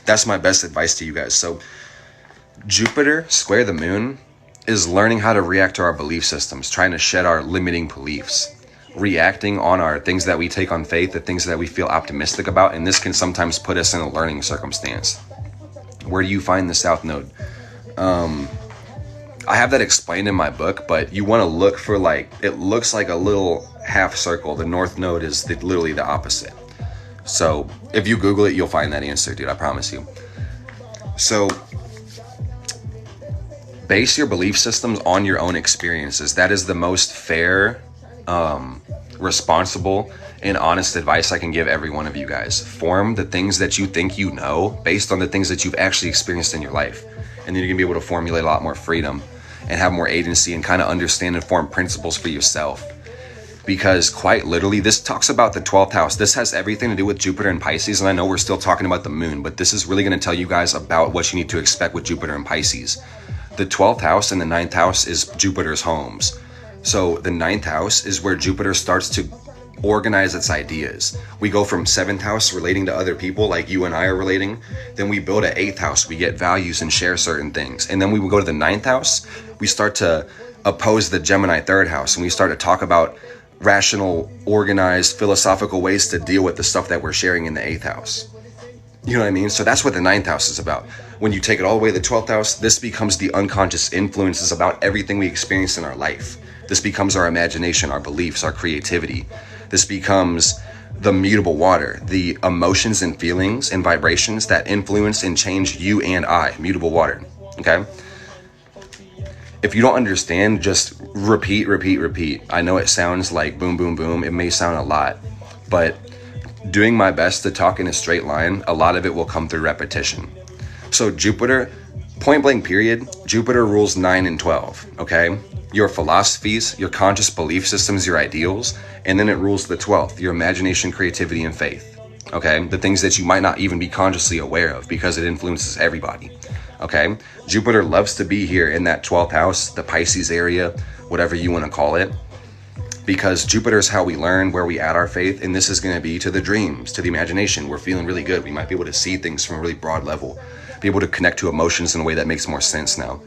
That's my best advice to you guys. So Jupiter square the moon is learning how to react to our belief systems, trying to shed our limiting beliefs, reacting on our things that we take on faith, the things that we feel optimistic about. And this can sometimes put us in a learning circumstance. Where do you find the South Node? I have that explained in my book, but you want to look for it looks like a little half circle. The North Node is literally the opposite. So if you Google it, you'll find that answer, dude. I promise you. So base your belief systems on your own experiences. That is the most fair, responsible, and honest advice I can give every one of you guys. Form the things that you think you know based on the things that you've actually experienced in your life. And then you're gonna be able to formulate a lot more freedom and have more agency and kind of understand and form principles for yourself. Because quite literally, this talks about the 12th house. This has everything to do with Jupiter and Pisces. And I know we're still talking about the moon, but this is really going to tell you guys about what you need to expect with Jupiter and Pisces. The 12th house and the 9th house is Jupiter's homes. So the 9th house is where Jupiter starts to organize its ideas. We go from 7th house relating to other people like you and I are relating. Then we build an 8th house. We get values and share certain things. And then we will go to the 9th house. We start to oppose the Gemini 3rd house. And we start to talk about rational, organized, philosophical ways to deal with the stuff that we're sharing in the 8th house. You know what I mean? So that's what the 9th house is about. When you take it all the way to the 12th house, this becomes the unconscious influences about everything we experience in our life. This becomes our imagination, our beliefs, our creativity. This becomes the mutable water, the emotions and feelings and vibrations that influence and change you and I. Mutable water. Okay? If you don't understand, just repeat. I know it sounds like boom, boom, boom. It may sound a lot, but doing my best to talk in a straight line, a lot of it will come through repetition. So Jupiter, point blank period, Jupiter rules 9 and 12, okay? Your philosophies, your conscious belief systems, your ideals, and then it rules the 12th, your imagination, creativity, and faith, okay? The things that you might not even be consciously aware of because it influences everybody, okay? Jupiter loves to be here in that 12th house, the Pisces area, whatever you want to call it, because Jupiter is how we learn, where we add our faith, and this is going to be to the dreams, to the imagination. We're feeling really good. We might be able to see things from a really broad level, be able to connect to emotions in a way that makes more sense now.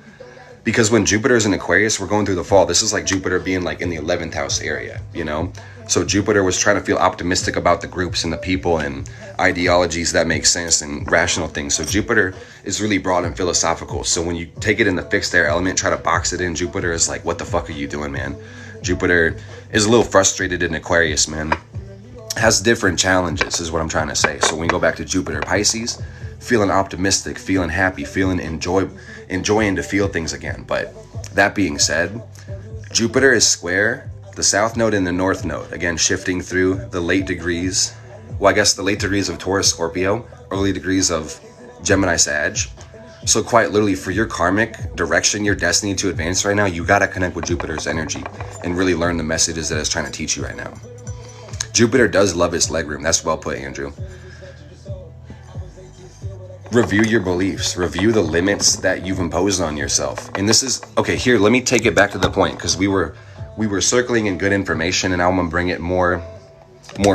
Because when Jupiter is in Aquarius, we're going through the fall. This is like Jupiter being like in the 11th house area, you know? So Jupiter was trying to feel optimistic about the groups and the people and ideologies that make sense and rational things. So Jupiter is really broad and philosophical. So when you take it in the fixed air element, try to box it in, Jupiter is like, what the fuck are you doing, man? Jupiter is a little frustrated in Aquarius, man. Has different challenges is what I'm trying to say. So when we go back to Jupiter, Pisces, feeling optimistic, feeling happy, feeling enjoying to feel things again. But that being said, Jupiter is square the south node and the north node, again shifting through the late degrees, well, I guess the late degrees of Taurus, Scorpio, early degrees of Gemini, Sag. So quite literally, for your karmic direction, your destiny to advance right now, you got to connect with Jupiter's energy and really learn the messages that it's trying to teach you right now. Jupiter does love its legroom. That's well put, Andrew. Review your beliefs. Review the limits that you've imposed on yourself. And this is, okay, here, let me take it back to the point, because we were circling in good information, and now I'm going to bring it more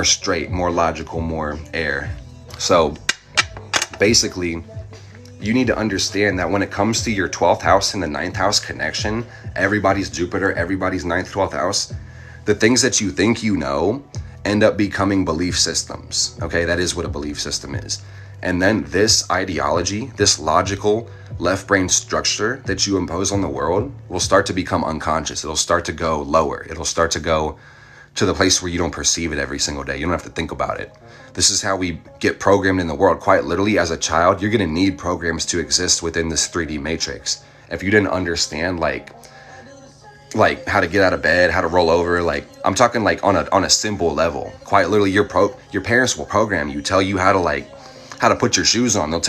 straight, more logical, more air. So basically, you need to understand that when it comes to your 12th house and the 9th house connection, everybody's Jupiter, everybody's 9th, 12th house, the things that you think you know end up becoming belief systems. Okay, that is what a belief system is. And then this ideology, this logical left brain structure that you impose on the world will start to become unconscious. It'll start to go lower. It'll start to go to the place where you don't perceive it every single day. You don't have to think about it. This is how we get programmed in the world. Quite literally, as a child, you're going to need programs to exist within this 3D matrix. If you didn't understand like how to get out of bed, how to roll over, like I'm talking like on a simple level. Quite literally, your parents will program you, tell you how to put your shoes on. They'll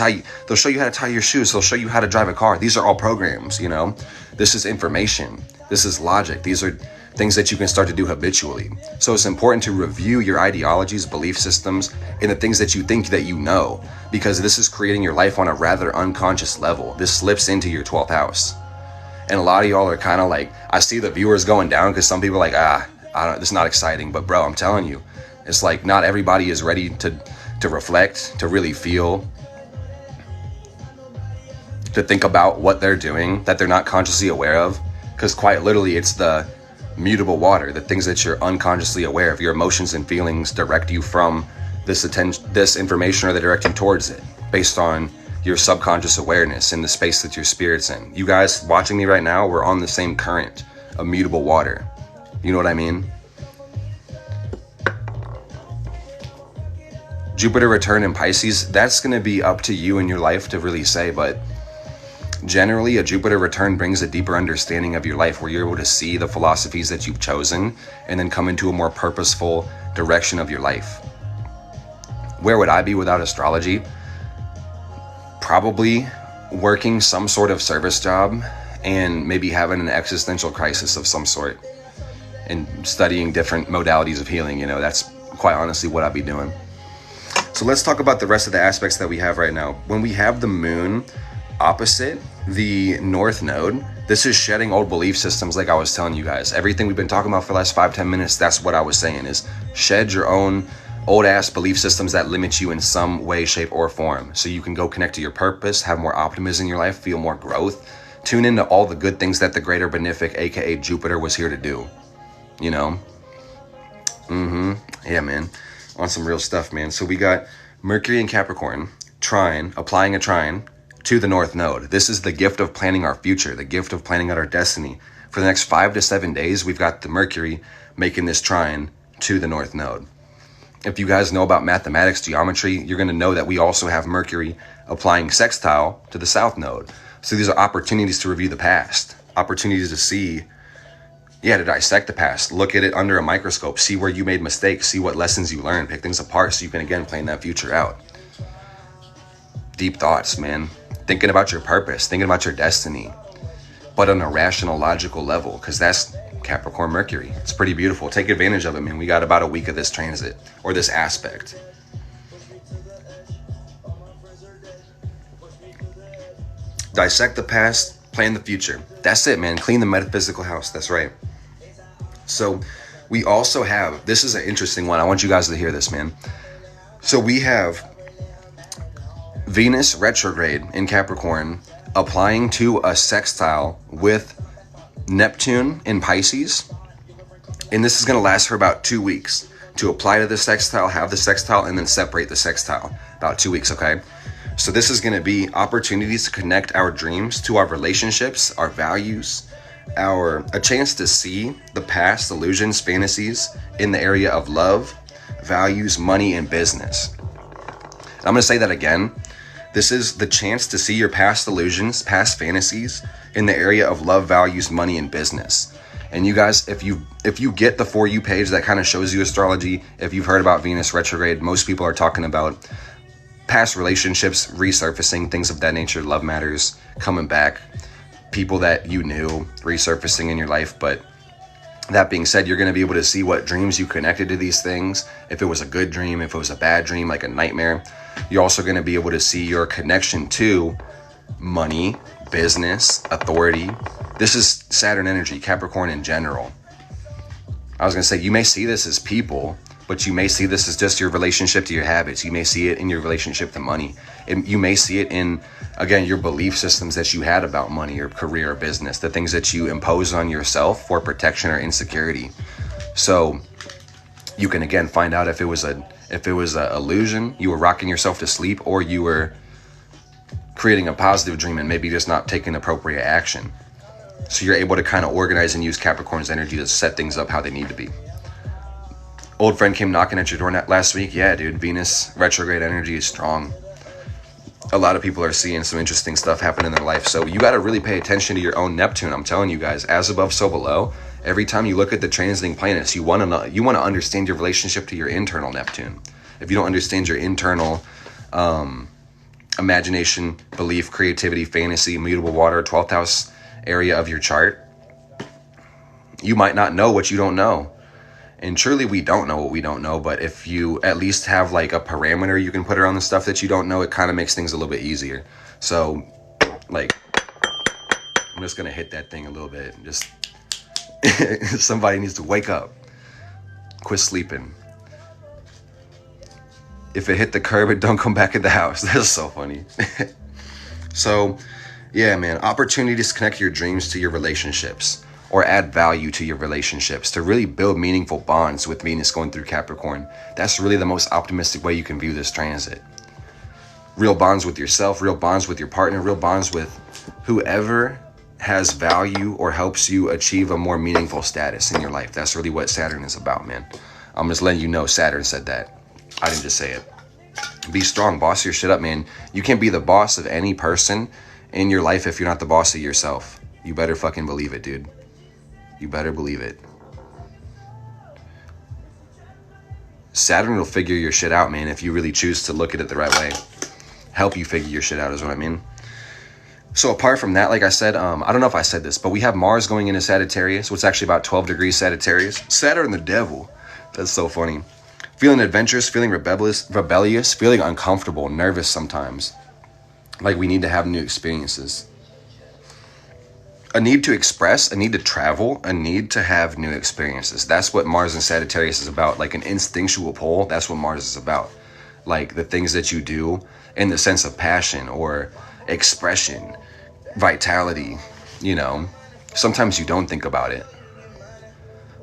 show you how to tie your shoes. They'll show you how to drive a car. These are all programs, you know. This is information. This is logic. These are things that you can start to do habitually. So it's important to review your ideologies, belief systems, and the things that you think that you know, because this is creating your life on a rather unconscious level. This slips into your 12th house. And a lot of y'all are kind of like, I see the viewers going down because some people are like, this is not exciting. But bro, I'm telling you, it's like not everybody is ready to reflect, to really feel, to think about what they're doing that they're not consciously aware of. Because quite literally, it's the mutable water, the things that you're unconsciously aware of. Your emotions and feelings direct you from this information, or they direct you towards it based on your subconscious awareness in the space that your spirit's in. You guys watching me right now, we're on the same current of mutable water. You know what I mean? Jupiter return in Pisces, that's going to be up to you in your life to really say, but Generally, a Jupiter return brings a deeper understanding of your life where you're able to see the philosophies that you've chosen and then come into a more purposeful direction of your life. Where would I be without astrology? Probably working some sort of service job and maybe having an existential crisis of some sort and studying different modalities of healing. You know, that's quite honestly what I'd be doing. So let's talk about the rest of the aspects that we have right now. When we have the moon opposite the north node, this is shedding old belief systems like I was telling you guys. Everything we've been talking about for the last 5-10 minutes, that's what I was saying, is shed your own old ass belief systems that limit you in some way, shape, or form. So you can go connect to your purpose, have more optimism in your life, feel more growth, tune into all the good things that the greater benefic, aka Jupiter, was here to do. You know? Yeah, man. On some real stuff, man. So we got Mercury in Capricorn, trine, applying a trine to the north node. This is the gift of planning our future, the gift of planning out our destiny. For the next 5 to 7 days, we've got the Mercury making this trine to the north node. If you guys know about mathematics, geometry, you're going to know that we also have Mercury applying sextile to the south node. So these are opportunities to review the past, opportunities to see, to dissect the past, look at it under a microscope, see where you made mistakes, see what lessons you learned, pick things apart so you can again plan that future out. Deep thoughts, man. Thinking about your purpose, thinking about your destiny, but on a rational, logical level, because that's Capricorn Mercury. It's pretty beautiful. Take advantage of it, man. We got about a week of this transit, or this aspect. Dissect the past, plan the future. That's it, man. Clean the metaphysical house. That's right. So we also have, this is an interesting one. I want you guys to hear this, man. So we have Venus retrograde in Capricorn applying to a sextile with Neptune in Pisces. And this is going to last for about 2 weeks to apply to the sextile, have the sextile, and then separate the sextile. About 2 weeks, okay? So this is going to be opportunities to connect our dreams to our relationships, our values, a chance to see the past illusions, fantasies in the area of love, values, money, and business. And I'm going to say that again. This is the chance to see your past illusions, past fantasies in the area of love, values, money, and business. And you guys, if you get the For You page that kind of shows you astrology, if you've heard about Venus retrograde, most people are talking about past relationships resurfacing, things of that nature, love matters coming back, people that you knew resurfacing in your life. But that being said, you're going to be able to see what dreams you connected to these things. If it was a good dream, if it was a bad dream, like a nightmare. You're also going to be able to see your connection to money, business, authority. This is Saturn energy, Capricorn in general. I was going to say, you may see this as people, but you may see this as just your relationship to your habits. You may see it in your relationship to money. And you may see it in, again, your belief systems that you had about money or career or business, the things that you impose on yourself for protection or insecurity. So you can, again, find out if it was a illusion, you were rocking yourself to sleep, or you were creating a positive dream and maybe just not taking appropriate action. So you're able to kind of organize and use Capricorn's energy to set things up how they need to be. Old friend came knocking at your door last week. Yeah, dude, Venus retrograde energy is strong. A lot of people are seeing some interesting stuff happen in their life. So you got to really pay attention to your own Neptune. I'm telling you guys, as above, so below. Every time you look at the transiting planets, you want to understand your relationship to your internal Neptune. If you don't understand your internal imagination, belief, creativity, fantasy, immutable water, 12th house area of your chart, you might not know what you don't know. And truly, we don't know what we don't know. But if you at least have like a parameter you can put around the stuff that you don't know, it kind of makes things a little bit easier. So, like, I'm just going to hit that thing a little bit. Just somebody needs to wake up. Quit sleeping. If it hit the curb, it don't come back in the house. That's so funny. So, yeah, man. Opportunities to connect your dreams to your relationships, or add value to your relationships, to really build meaningful bonds with Venus going through Capricorn. That's really the most optimistic way you can view this transit. Real bonds with yourself, real bonds with your partner, real bonds with whoever has value or helps you achieve a more meaningful status in your life. That's really what Saturn is about, man. I'm just letting you know Saturn said that. I didn't just say it. Be strong, boss your shit up, man. You can be the boss of any person in your life if you're not the boss of yourself. You better fucking believe it, dude. You better believe it. Saturn will figure your shit out, man, if you really choose to look at it the right way. Help you figure your shit out is what I mean. So apart from that, like I said, I don't know if I said this, but we have Mars going into Sagittarius, which is actually about 12 degrees Sagittarius. Saturn the devil. That's so funny. Feeling adventurous, feeling rebellious, feeling uncomfortable, nervous sometimes. Like we need to have new experiences. A need to express, a need to travel, a need to have new experiences. That's what Mars and Sagittarius is about. Like an instinctual pull, that's what Mars is about. Like the things that you do in the sense of passion or expression, vitality, you know. Sometimes you don't think about it.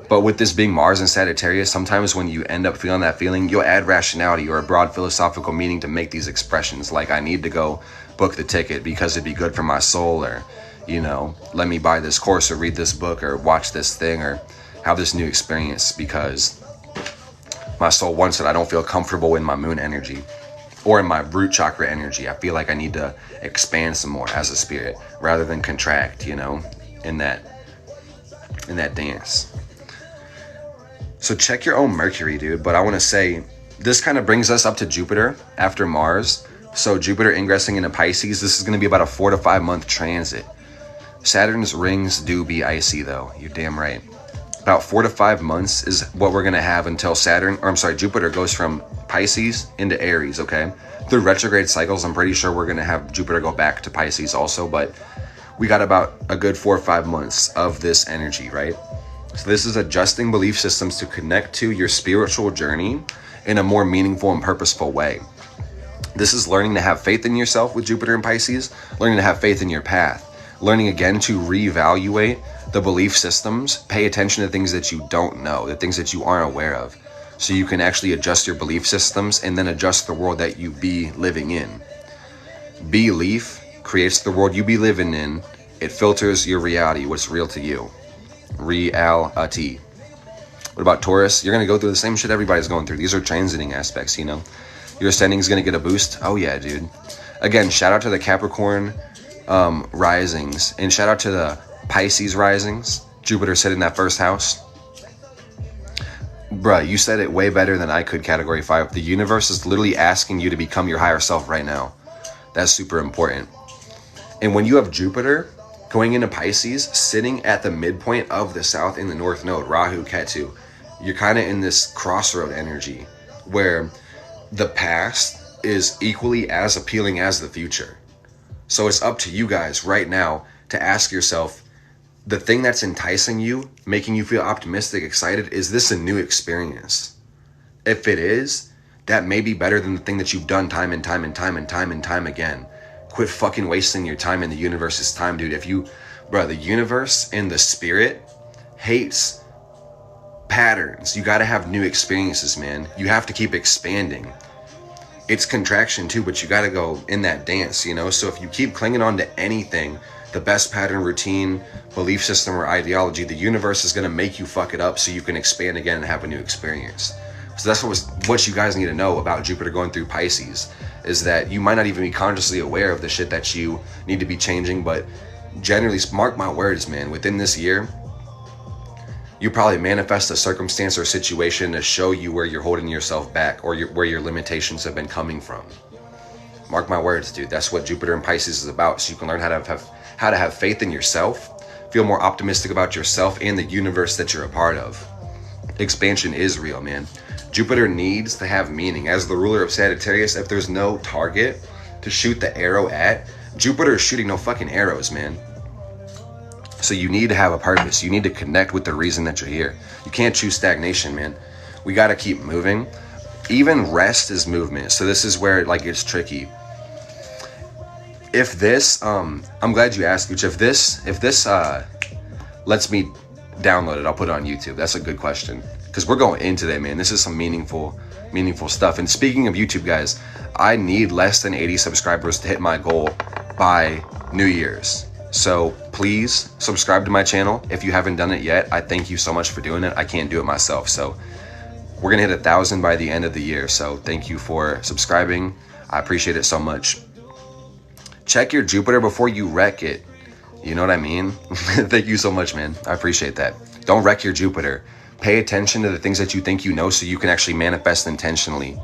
But with this being Mars and Sagittarius, sometimes when you end up feeling that feeling, you'll add rationality or a broad philosophical meaning to make these expressions. Like, I need to go book the ticket because it'd be good for my soul, or, you know, let me buy this course or read this book or watch this thing or have this new experience because my soul wants it. I don't feel comfortable in my moon energy or in my root chakra energy. I feel like I need to expand some more as a spirit rather than contract, you know, in that dance. So check your own Mercury, dude. But I want to say this kind of brings us up to Jupiter after Mars. So Jupiter ingressing into Pisces, this is going to be about a 4 to 5 month transit. Saturn's rings do be icy though. You're damn right. About 4 to 5 months is what we're going to have until Jupiter goes from Pisces into Aries, okay? Through retrograde cycles, I'm pretty sure we're going to have Jupiter go back to Pisces also, but we got about a good 4 or 5 months of this energy, right? So this is adjusting belief systems to connect to your spiritual journey in a more meaningful and purposeful way. This is learning to have faith in yourself with Jupiter and Pisces, learning to have faith in your path, learning again to reevaluate the belief systems, pay attention to things that you don't know, the things that you aren't aware of, so you can actually adjust your belief systems and then adjust the world that you be living in. Belief creates the world you be living in. It filters your reality, what's real to you. Reality. What about Taurus? You're going to go through the same shit everybody's going through. These are transiting aspects, you know. Your ascending is going to get a boost. Oh yeah, dude. Again, shout out to the Capricorn risings, and shout out to the Pisces risings. Jupiter sit in that first house. Bruh, you said it way better than I could, Category 5. The universe is literally asking you to become your higher self right now. That's super important. And when you have Jupiter going into Pisces, sitting at the midpoint of the South and the North Node, Rahu, Ketu, you're kind of in this crossroad energy where the past is equally as appealing as the future. So it's up to you guys right now to ask yourself, the thing that's enticing you, making you feel optimistic, excited, is this a new experience? If it is, that may be better than the thing that you've done time and time and time and time and time again. Quit fucking wasting your time in the universe's time, dude. The universe and the spirit hates patterns. You gotta have new experiences, man. You have to keep expanding. It's contraction too, but you gotta go in that dance, you know? So if you keep clinging on to anything, the best pattern, routine, belief system, or ideology, the universe is gonna make you fuck it up so you can expand again and have a new experience. So that's what you guys need to know about Jupiter going through Pisces, is that you might not even be consciously aware of the shit that you need to be changing, but generally, mark my words, man, within this year, you probably manifest a circumstance or situation to show you where you're holding yourself back or where your limitations have been coming from. Mark my words, dude. That's what Jupiter and Pisces is about, so you can learn how to have faith in yourself, feel more optimistic about yourself and the universe that you're a part of. Expansion is real, man. Jupiter needs to have meaning. As the ruler of Sagittarius, if there's no target to shoot the arrow at, Jupiter is shooting no fucking arrows, man. So you need to have a purpose. You need to connect with the reason that you're here. You can't choose stagnation, man. We got to keep moving. Even rest is movement. So this is where it gets tricky. If this, I'm glad you asked, Gooch. If this lets me download it, I'll put it on YouTube. That's a good question. Because we're going into that, man. This is some meaningful stuff. And speaking of YouTube, guys, I need less than 80 subscribers to hit my goal by New Year's. So please subscribe to my channel if you haven't done it yet. I thank you so much for doing it. I can't do it myself. So we're going to hit 1,000 by the end of the year. So thank you for subscribing. I appreciate it so much. check your Jupiter before you wreck it. You know what I mean? Thank you so much, man. I appreciate that. Don't wreck your Jupiter. Pay attention to the things that you think you know so you can actually manifest intentionally.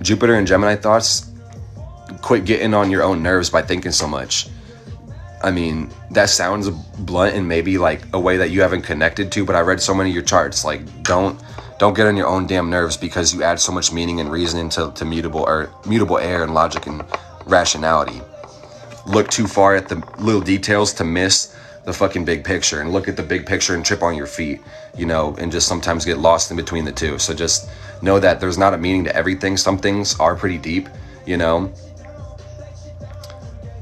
Jupiter and Gemini thoughts, quit getting on your own nerves by thinking so much. I mean, that sounds blunt and maybe like a way that you haven't connected to, but I read so many of your charts. Like, don't get on your own damn nerves because you add so much meaning and reasoning to mutable air and logic and rationality. Look too far at the little details to miss the fucking big picture, and look at the big picture and trip on your feet, you know, and just sometimes get lost in between the two. So just know that there's not a meaning to everything. Some things are pretty deep, you know.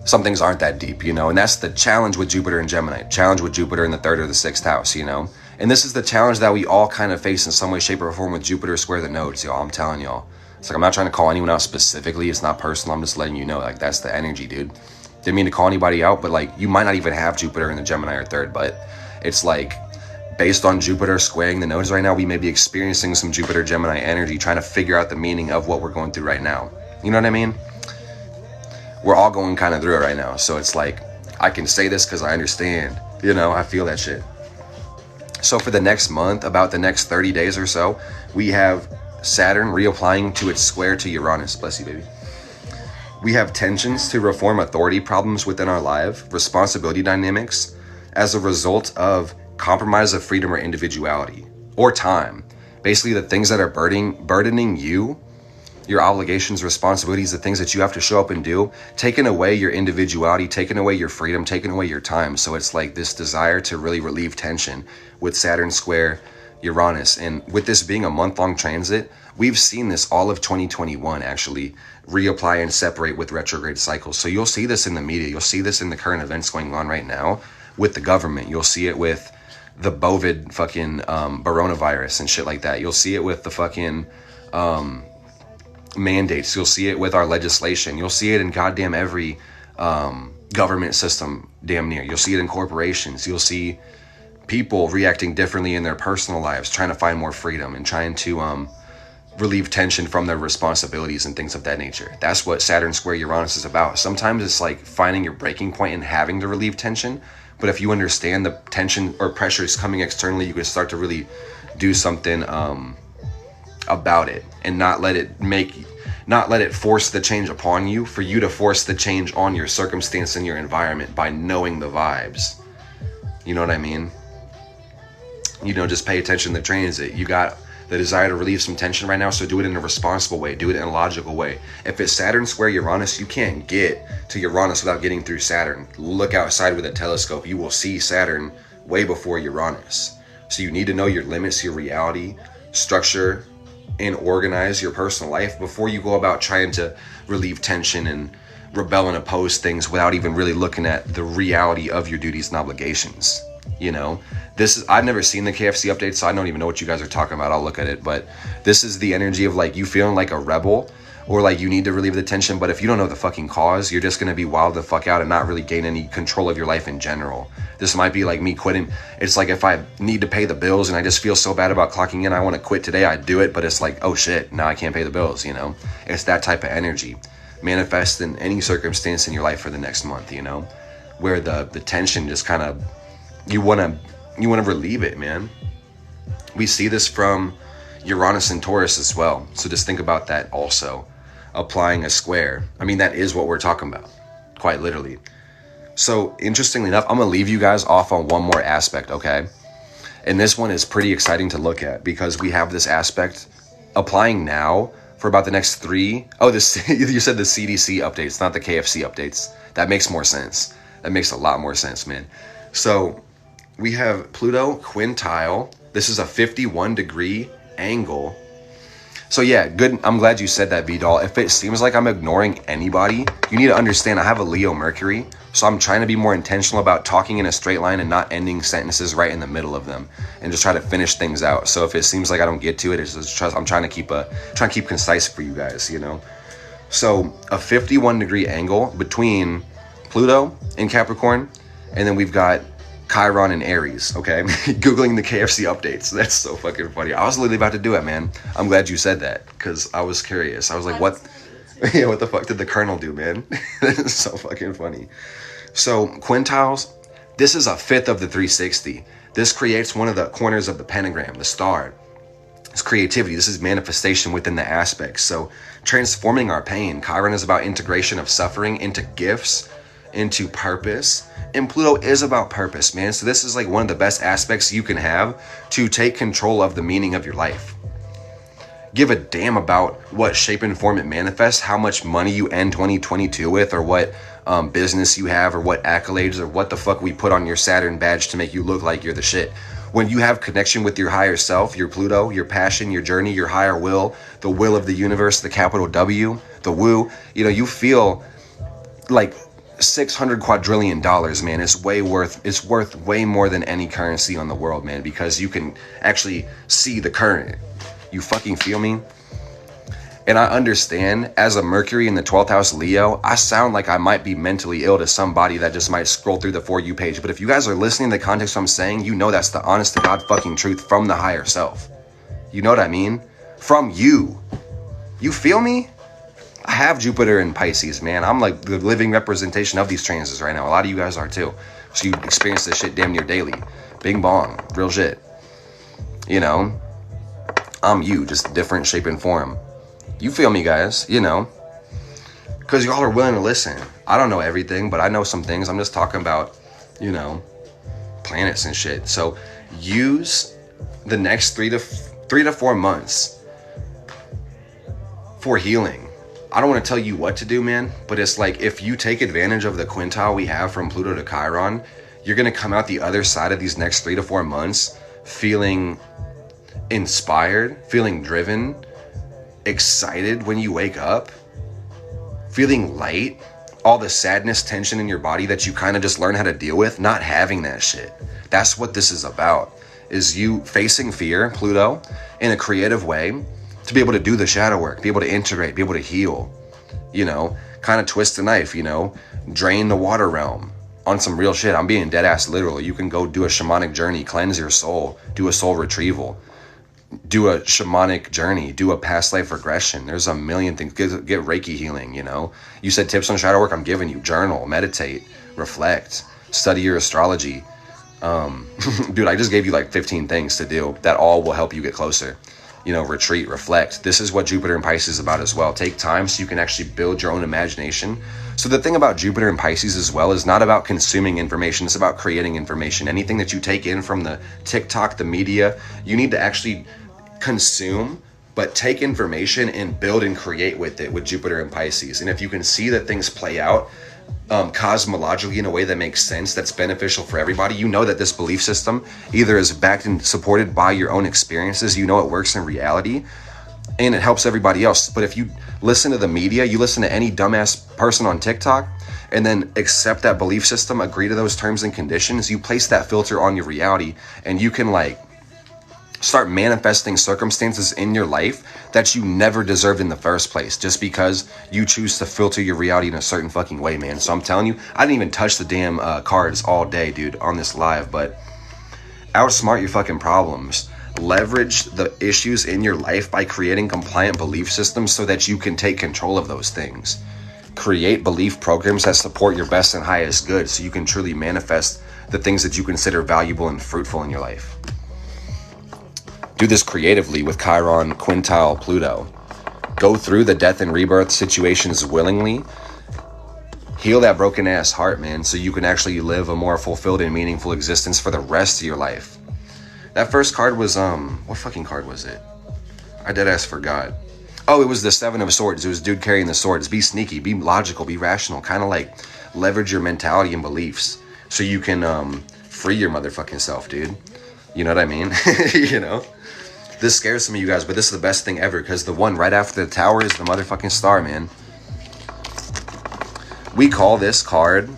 Some things aren't that deep, you know, and that's the challenge with Jupiter and Gemini. Challenge with Jupiter in the 3rd or the 6th house, you know. And this is the challenge that we all kind of face in some way, shape, or form with Jupiter square the nodes, y'all. I'm telling y'all. It's like, I'm not trying to call anyone out specifically. It's not personal. I'm just letting you know, like, that's the energy, dude. Didn't mean to call anybody out, but like, you might not even have Jupiter in the Gemini or 3rd, but it's like, based on Jupiter squaring the nodes right now, we may be experiencing some Jupiter Gemini energy, trying to figure out the meaning of what we're going through right now. You know what I mean? We're all going kind of through it right now. So it's like, I can say this because I understand, you know, I feel that shit. So for the next month, about the next 30 days or so, we have Saturn reapplying to its square to Uranus. Bless you, baby. We have tensions to reform authority problems within our life, responsibility dynamics, as a result of compromise of freedom or individuality, or time. Basically, the things that are burdening you, your obligations, responsibilities, the things that you have to show up and do, taking away your individuality, taking away your freedom, taking away your time. So it's like this desire to really relieve tension with Saturn square Uranus. And with this being a month-long transit, we've seen this all of 2021 actually reapply and separate with retrograde cycles. So you'll see this in the media. You'll see this in the current events going on right now with the government. You'll see it with the bovid fucking coronavirus and shit like that. You'll see it with the fucking mandates. You'll see it with our legislation. You'll see it in goddamn every government system damn near. You'll see it in corporations. You'll see people reacting differently in their personal lives, trying to find more freedom and trying to relieve tension from their responsibilities and things of that nature. That's what Saturn square Uranus is about. Sometimes it's like finding your breaking point and having to relieve tension. But if you understand the tension or pressure is coming externally, you can start to really do something about it and not let it force the change upon you, for you to force the change on your circumstance and your environment by knowing the vibes. You know what I mean? You know, just pay attention to the transit. You got the desire to relieve some tension right now, so do it in a responsible way. Do it in a logical way. If it's Saturn square Uranus, you can't get to Uranus without getting through Saturn. Look outside with a telescope. You will see Saturn way before Uranus. So you need to know your limits, your reality, structure, and organize your personal life before you go about trying to relieve tension and rebel and oppose things without even really looking at the reality of your duties and obligations. You know, I've never seen the KFC update, so I don't even know what you guys are talking about. I'll look at it, but this is the energy of like you feeling like a rebel or like you need to relieve the tension. But if you don't know the fucking cause, you're just going to be wild the fuck out and not really gain any control of your life in general. This might be like me quitting. It's like if I need to pay the bills and I just feel so bad about clocking in, I want to quit today, I do it. But it's like, oh shit, now I can't pay the bills, you know? It's that type of energy. Manifest in any circumstance in your life for the next month, you know? Where the tension just kind of, you want to relieve it, man. We see this from Uranus and Taurus as well. So just think about that also. Applying a square. I mean, that is what we're talking about, quite literally. So interestingly enough, I'm going to leave you guys off on one more aspect, okay? And this one is pretty exciting to look at because we have this aspect applying now for about the next 3. Oh, you said the CDC updates, not the KFC updates. That makes more sense. That makes a lot more sense, man. So we have Pluto quintile. This is a 51-degree angle. So yeah, good. I'm glad you said that, V-Doll. If it seems like I'm ignoring anybody, you need to understand I have a Leo Mercury. So I'm trying to be more intentional about talking in a straight line and not ending sentences right in the middle of them and just try to finish things out. So if it seems like I don't get to it, it's just I'm trying to keep concise for you guys, you know? So a 51-degree angle between Pluto and Capricorn, and then we've got Chiron and Aries, okay? Googling the KFC updates. That's so fucking funny. I was literally about to do it, man. I'm glad you said that because I was curious. I was like, what? Yeah, what the fuck did the Colonel do, man? This is so fucking funny. So quintiles, this is a fifth of the 360. This creates one of the corners of the pentagram, the star. It's creativity. This is manifestation within the aspects. So transforming our pain. Chiron is about integration of suffering into gifts, into purpose. And Pluto is about purpose, man. So this is like one of the best aspects you can have to take control of the meaning of your life. Give a damn about what shape and form it manifests, how much money you end 2022 with, or what business you have, or what accolades, or what the fuck we put on your Saturn badge to make you look like you're the shit. When you have connection with your higher self, your Pluto, your passion, your journey, your higher will, the will of the universe, the capital W, the woo, you feel like $600 quadrillion, man. It's worth way more than any currency on the world, man, because you can actually see the current. You fucking feel me? And I understand, as a Mercury in the 12th house Leo, I sound like I might be mentally ill to somebody that just might scroll through the For You page. But if you guys are listening to the context I'm saying, you know that's the honest to God fucking truth from the higher self. You know what I mean? From you. You feel me? I have Jupiter in Pisces, man. I'm like the living representation of these transits right now. A lot of you guys are too. So you experience this shit damn near daily. Bing bong. Real shit. I'm you, just different shape and form. You feel me, guys, because y'all are willing to listen. I don't know everything, but I know some things. I'm just talking about, planets and shit. So use the next 3 to 4 months for healing. I don't want to tell you what to do, man, but it's like if you take advantage of the quintile we have from Pluto to Chiron, you're going to come out the other side of these next 3 to 4 months feeling inspired, feeling driven, excited when you wake up, feeling light, all the sadness, tension in your body that you kind of just learn how to deal with, not having that shit. That's what this is about, is you facing fear, Pluto, in a creative way to be able to do the shadow work, be able to integrate, be able to heal, kind of twist the knife, drain the water realm on some real shit. I'm being dead ass literal. You can go do a shamanic journey, cleanse your soul, do a soul retrieval, do a shamanic journey, do a past life regression. There's a million things. Get Reiki healing, You said tips on shadow work, I'm giving you. Journal, meditate, reflect, study your astrology. Dude, I just gave you like 15 things to do that all will help you get closer. Retreat, reflect. This is what Jupiter and Pisces is about as well. Take time so you can actually build your own imagination. So the thing about Jupiter and Pisces as well is not about consuming information. It's about creating information. Anything that you take in from the TikTok, the media, you need to actually consume, but take information and build and create with it with Jupiter and Pisces. And if you can see that things play out cosmologically in a way that makes sense, that's beneficial for everybody, you know that this belief system either is backed and supported by your own experiences, it works in reality, and it helps everybody else. But if you listen to the media, you listen to any dumbass person on TikTok, and then accept that belief system, agree to those terms and conditions, you place that filter on your reality, and you can start manifesting circumstances in your life that you never deserved in the first place, just because you choose to filter your reality in a certain fucking way, man. So I'm telling you, I didn't even touch the damn cards all day, dude, on this live, but outsmart your fucking problems. Leverage the issues in your life by creating compliant belief systems so that you can take control of those things. Create belief programs that support your best and highest good so you can truly manifest the things that you consider valuable and fruitful in your life. Do this creatively with Chiron, Quintile, Pluto. Go through the death and rebirth situations willingly. Heal that broken ass heart, man, so you can actually live a more fulfilled and meaningful existence for the rest of your life. That first card was, what fucking card was it? I dead ass forgot. Oh, it was the 7 of Swords. It was dude carrying the swords. Be sneaky, be logical, be rational. Kind of like leverage your mentality and beliefs so you can free your motherfucking self, dude. You know what I mean? This scares some of you guys, but this is the best thing ever, because the one right after the tower is the motherfucking star, man. We call this card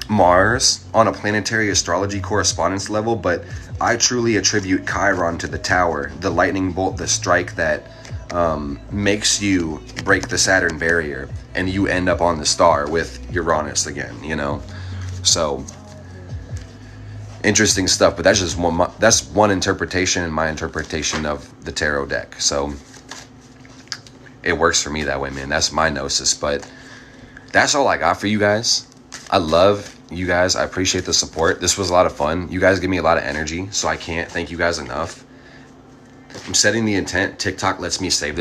Mars on a planetary astrology correspondence level, but I truly attribute Chiron to the tower, the lightning bolt, the strike that makes you break the Saturn barrier, and you end up on the star with Uranus again, So interesting stuff, but that's just one interpretation and my interpretation of the tarot deck. So it works for me that way, man. That's my gnosis. But that's all I got for you guys. I love you guys. I appreciate the support. This was a lot of fun. You guys give me a lot of energy, so I can't thank you guys enough. I'm setting the intent. TikTok lets me save this